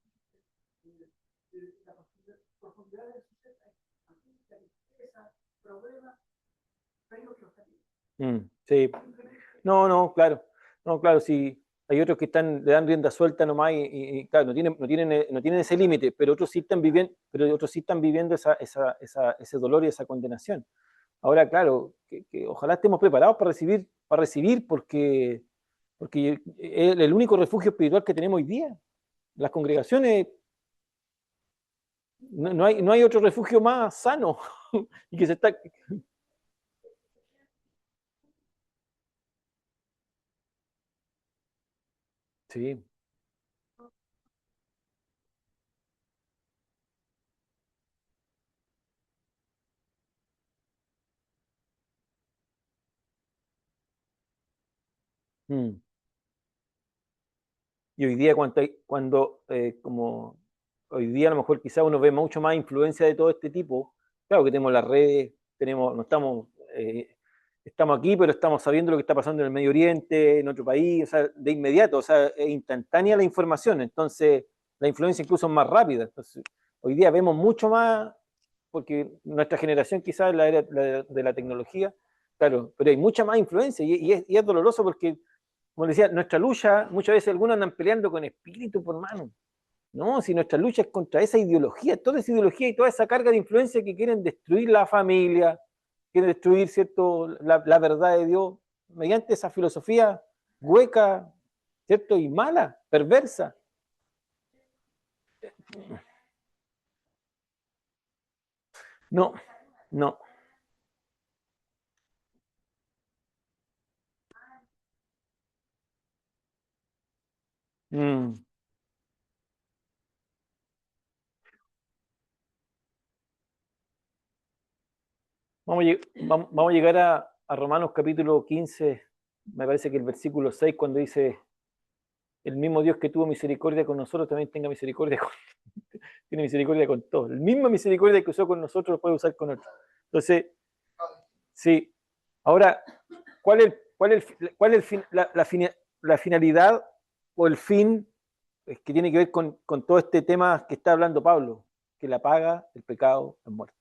la profundidad del suceso, la tristeza, problemas, pero que los sí. No, claro. No, claro, sí. Hay otros que le dan rienda suelta nomás y claro, no tienen ese límite, pero otros sí están viviendo ese dolor y esa condenación. Ahora, claro, que ojalá estemos preparados para recibir porque es el único refugio espiritual que tenemos hoy día. Las congregaciones, no hay otro refugio más sano y que se está. Sí. Mm. Y hoy día como hoy día a lo mejor quizá uno ve mucho más influencia de todo este tipo, claro que tenemos las redes, no estamos aquí, pero estamos sabiendo lo que está pasando en el Medio Oriente, en otro país, o sea, de inmediato, o sea, es instantánea la información, entonces la influencia incluso es más rápida. Entonces, hoy día vemos mucho más, porque nuestra generación quizás es la era de la tecnología, claro, pero hay mucha más influencia y es doloroso porque como decía, nuestra lucha, muchas veces algunos andan peleando con espíritu por mano. No, si nuestra lucha es contra esa ideología, toda esa ideología y toda esa carga de influencia que quieren destruir la familia, quieren destruir, ¿cierto?, la verdad de Dios mediante esa filosofía hueca, ¿cierto?, y mala, perversa. No, no. Mm. Vamos a llegar a Romanos capítulo 15, me parece que el versículo 6, cuando dice, el mismo Dios que tuvo misericordia con nosotros también tiene misericordia con todos. La misma misericordia que usó con nosotros lo puede usar con otros. Entonces, sí. Ahora, ¿cuál es la finalidad o el fin que tiene que ver con todo este tema que está hablando Pablo? Que la paga el pecado es muerte.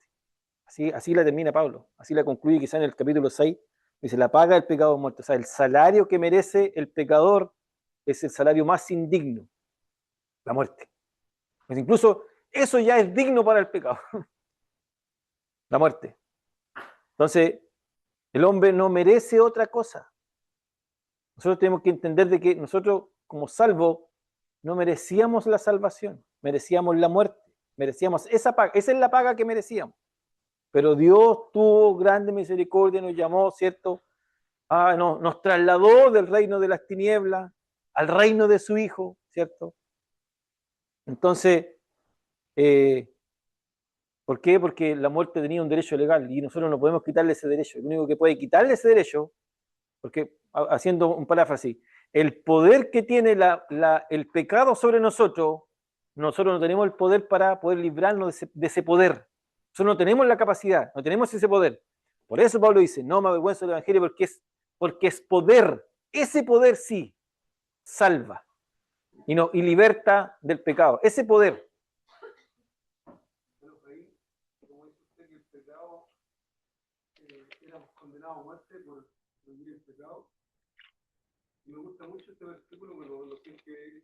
Así la termina Pablo, así la concluye quizá en el capítulo 6, dice, la paga del pecado es muerte. O sea, el salario que merece el pecador es el salario más indigno, la muerte. Pues incluso eso ya es digno para el pecado, la muerte. Entonces, el hombre no merece otra cosa. Nosotros tenemos que entender de que nosotros, como salvos, no merecíamos la salvación, merecíamos la muerte, merecíamos esa paga, esa es la paga que merecíamos. Pero Dios tuvo grande misericordia, nos llamó, ¿cierto? Nos trasladó del reino de las tinieblas al reino de su Hijo, ¿cierto? Entonces, ¿por qué? Porque la muerte tenía un derecho legal y nosotros no podemos quitarle ese derecho. El único que puede quitarle ese derecho, porque haciendo un paráfrasis, el poder que tiene el pecado sobre nosotros no tenemos el poder para poder librarnos de ese poder. Nosotros no tenemos la capacidad, no tenemos ese poder. Por eso Pablo dice, no me avergüenzo del Evangelio porque es poder. Ese poder sí salva y liberta del pecado. Ese poder. Éramos condenados a muerte por vivir el pecado. Y me gusta mucho este versículo, pero lo que es que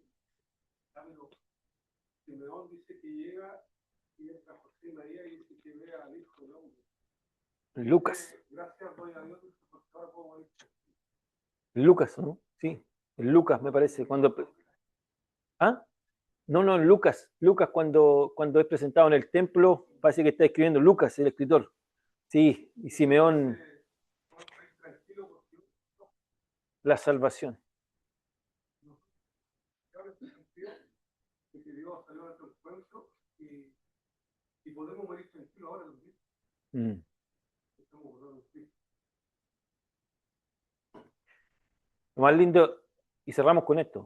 Simeón dice que llega y entra José y María y dice que ve al Hijo del Hombre. Lucas. Gracias doy a Dios porque ahora puedo morir. Lucas, ¿no? Sí, en Lucas me parece. ¿Ah? No, en Lucas. Lucas cuando es presentado en el templo, parece que está escribiendo Lucas, el escritor. Sí, y Simeón, la salvación. Y podemos morir tranquilos ahora también. Mm. Lo más lindo, y cerramos con esto,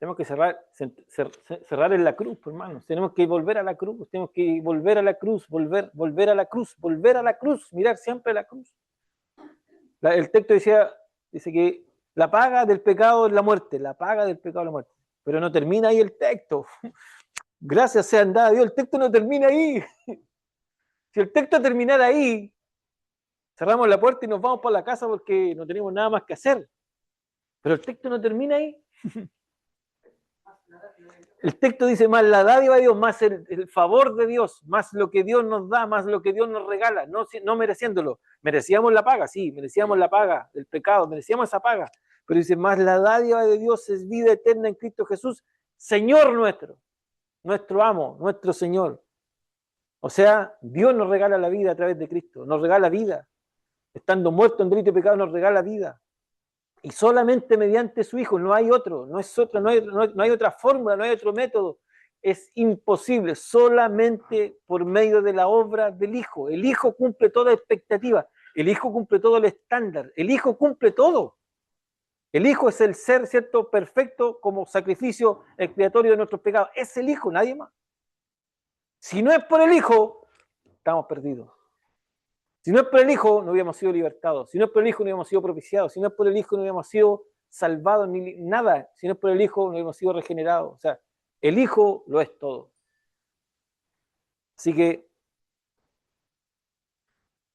Tenemos que cerrar en la cruz, hermanos. Tenemos que volver a la cruz, tenemos que volver a la cruz, volver a la cruz, volver a la cruz, mirar siempre a la cruz. El texto dice que la paga del pecado es la muerte, la paga del pecado es la muerte. Pero no termina ahí el texto. Gracias sean dadas a Dios, el texto no termina ahí. Si el texto terminara ahí, cerramos la puerta y nos vamos para la casa porque no tenemos nada más que hacer. Pero el texto no termina ahí. El texto dice más la dádiva de Dios, más el favor de Dios, más lo que Dios nos da, más lo que Dios nos regala, no mereciéndolo. Merecíamos la paga, sí, merecíamos la paga del pecado, merecíamos esa paga. Pero dice, más la dádiva de Dios es vida eterna en Cristo Jesús, Señor nuestro, nuestro amo, nuestro Señor. O sea, Dios nos regala la vida a través de Cristo, nos regala vida. Estando muerto en delito y pecado, nos regala vida. Y solamente mediante su Hijo, no hay otro, no hay otra fórmula, no hay otro método. Es imposible, solamente por medio de la obra del Hijo. El Hijo cumple toda expectativa, el Hijo cumple todo el estándar, el Hijo cumple todo. El Hijo es el ser, ¿cierto?, perfecto como sacrificio expiatorio de nuestros pecados. Es el Hijo, nadie más. Si no es por el Hijo, estamos perdidos. Si no es por el Hijo, no hubiéramos sido libertados. Si no es por el Hijo, no hubiéramos sido propiciados. Si no es por el Hijo, no hubiéramos sido salvados, ni nada. Si no es por el Hijo, no hubiéramos sido regenerados. O sea, el Hijo lo es todo. Así que,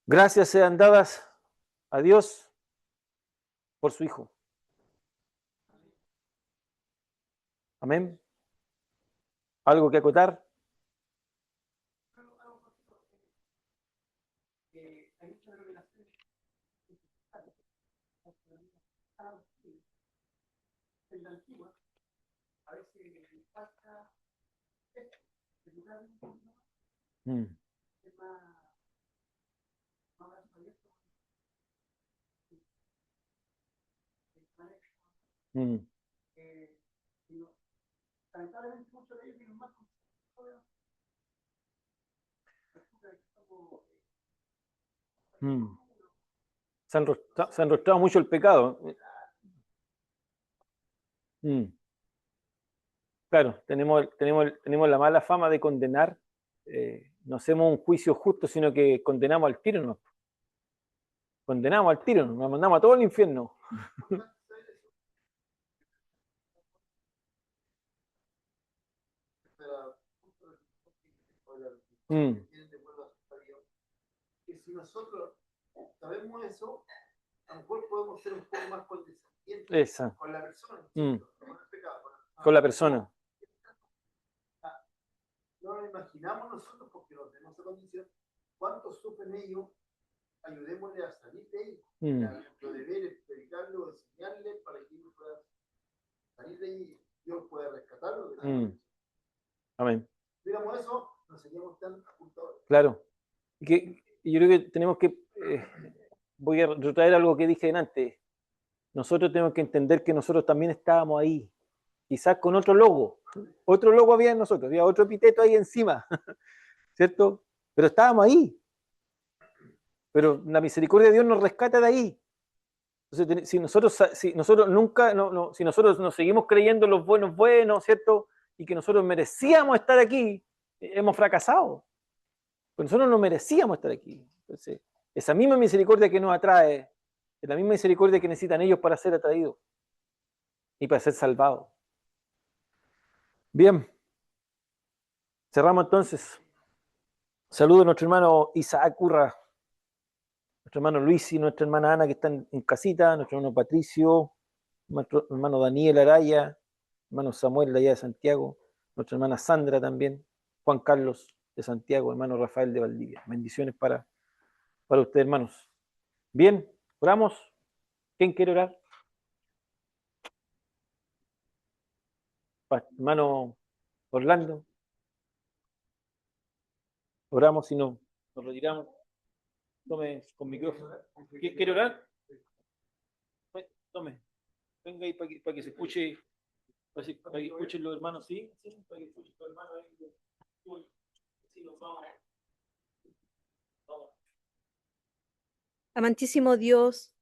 gracias sean dadas a Dios por su Hijo. Amén. ¿Algo que acotar? Hay muchas revelaciones en la antigua, a veces falta es más abierto. Lamentablemente muchos de ellos tienen más Se ha enrostrado mucho el pecado. Claro, tenemos la mala fama de condenar. No hacemos un juicio justo, sino que condenamos al tiro, ¿no? Condenamos al tiro, nos mandamos a todo el infierno. Que si nosotros sabemos eso, a lo mejor podemos ser un poco más condescendientes con la persona, con el pecado, con la persona. No lo imaginamos nosotros porque no tenemos esa condición. ¿Cuántos sufren ellos? Ayudémosle a salir de ellos. Nuestro deber es predicarlo, enseñarle para que ellos puedan salir de ahí. Dios pueda rescatarlo. Amén. Si digamos eso, no seríamos tan apuntadores. Claro. Y yo creo que tenemos que, voy a retraer algo que dije antes. Nosotros tenemos que entender que nosotros también estábamos ahí, quizás con otro logo había en nosotros, había otro epíteto ahí encima, ¿cierto? Pero estábamos ahí. Pero la misericordia de Dios nos rescata de ahí. Entonces, si nosotros nos seguimos creyendo los buenos, ¿cierto? Y que nosotros merecíamos estar aquí, hemos fracasado. Pues nosotros no merecíamos estar aquí. Entonces, esa misma misericordia que nos atrae, es la misma misericordia que necesitan ellos para ser atraídos y para ser salvados. Bien. Cerramos entonces. Saludo a nuestro hermano Isaac Urra, nuestro hermano Luis y nuestra hermana Ana que están en casita, nuestro hermano Patricio, nuestro hermano Daniel Araya, hermano Samuel de allá de Santiago, nuestra hermana Sandra también, Juan Carlos de Santiago, hermano Rafael de Valdivia. Bendiciones para ustedes, hermanos. Bien, oramos. ¿Quién quiere orar? Hermano Orlando. Oramos y nos retiramos. Tome con micrófono. ¿Quién quiere orar? Tome. Venga ahí para que se escuche. Para que escuchen los hermanos, ¿sí? Para que escuchen los hermanos ahí. Sí, nos vamos. Amantísimo Dios,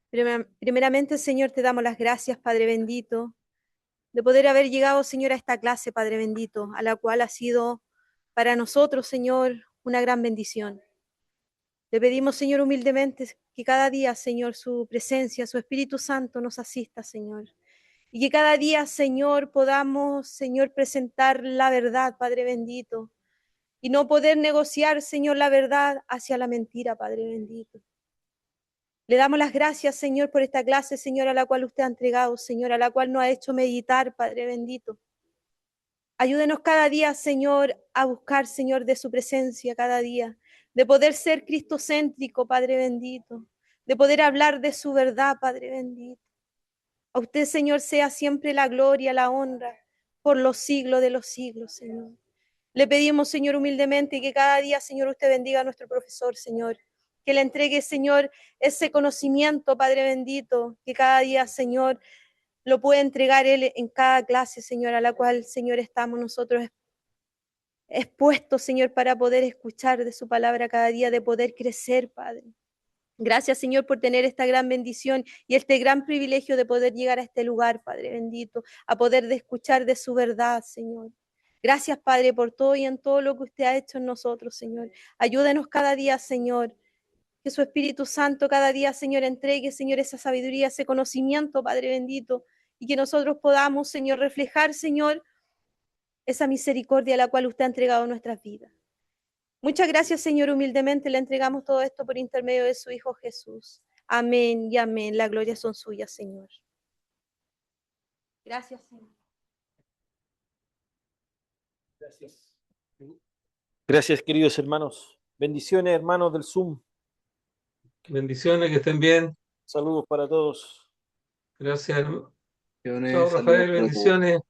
primeramente, Señor, te damos las gracias, Padre bendito, de poder haber llegado, Señor, a esta clase, Padre bendito, a la cual ha sido para nosotros, Señor, una gran bendición. Le pedimos, Señor, humildemente que cada día, Señor, su presencia, su Espíritu Santo nos asista, Señor. Y que cada día, Señor, podamos, Señor, presentar la verdad, Padre bendito. Y no poder negociar, Señor, la verdad hacia la mentira, Padre bendito. Le damos las gracias, Señor, por esta clase, Señor, a la cual usted ha entregado, Señor, a la cual nos ha hecho meditar, Padre bendito. Ayúdenos cada día, Señor, a buscar, Señor, de su presencia cada día, de poder ser cristocéntrico, Padre bendito, de poder hablar de su verdad, Padre bendito. A usted, Señor, sea siempre la gloria, la honra, por los siglos de los siglos, Señor. Le pedimos, Señor, humildemente que cada día, Señor, usted bendiga a nuestro profesor, Señor. Que le entregue, Señor, ese conocimiento, Padre bendito, que cada día, Señor, lo puede entregar Él en cada clase, Señor, a la cual, Señor, estamos nosotros expuestos, Señor, para poder escuchar de su palabra cada día, de poder crecer, Padre. Gracias, Señor, por tener esta gran bendición y este gran privilegio de poder llegar a este lugar, Padre bendito, a poder escuchar de su verdad, Señor. Gracias, Padre, por todo y en todo lo que usted ha hecho en nosotros, Señor. Ayúdenos cada día, Señor. Que su Espíritu Santo cada día, Señor, entregue, Señor, esa sabiduría, ese conocimiento, Padre bendito, y que nosotros podamos, Señor, reflejar, Señor, esa misericordia a la cual usted ha entregado nuestras vidas. Muchas gracias, Señor, humildemente le entregamos todo esto por intermedio de su Hijo Jesús. Amén y amén. La gloria son suyas, Señor. Gracias, Señor. Gracias. Gracias, queridos hermanos. Bendiciones, hermanos del Zoom. Bendiciones, que estén bien. Saludos para todos. Gracias. Bendiciones, Chao, Rafael, saludos. bendiciones.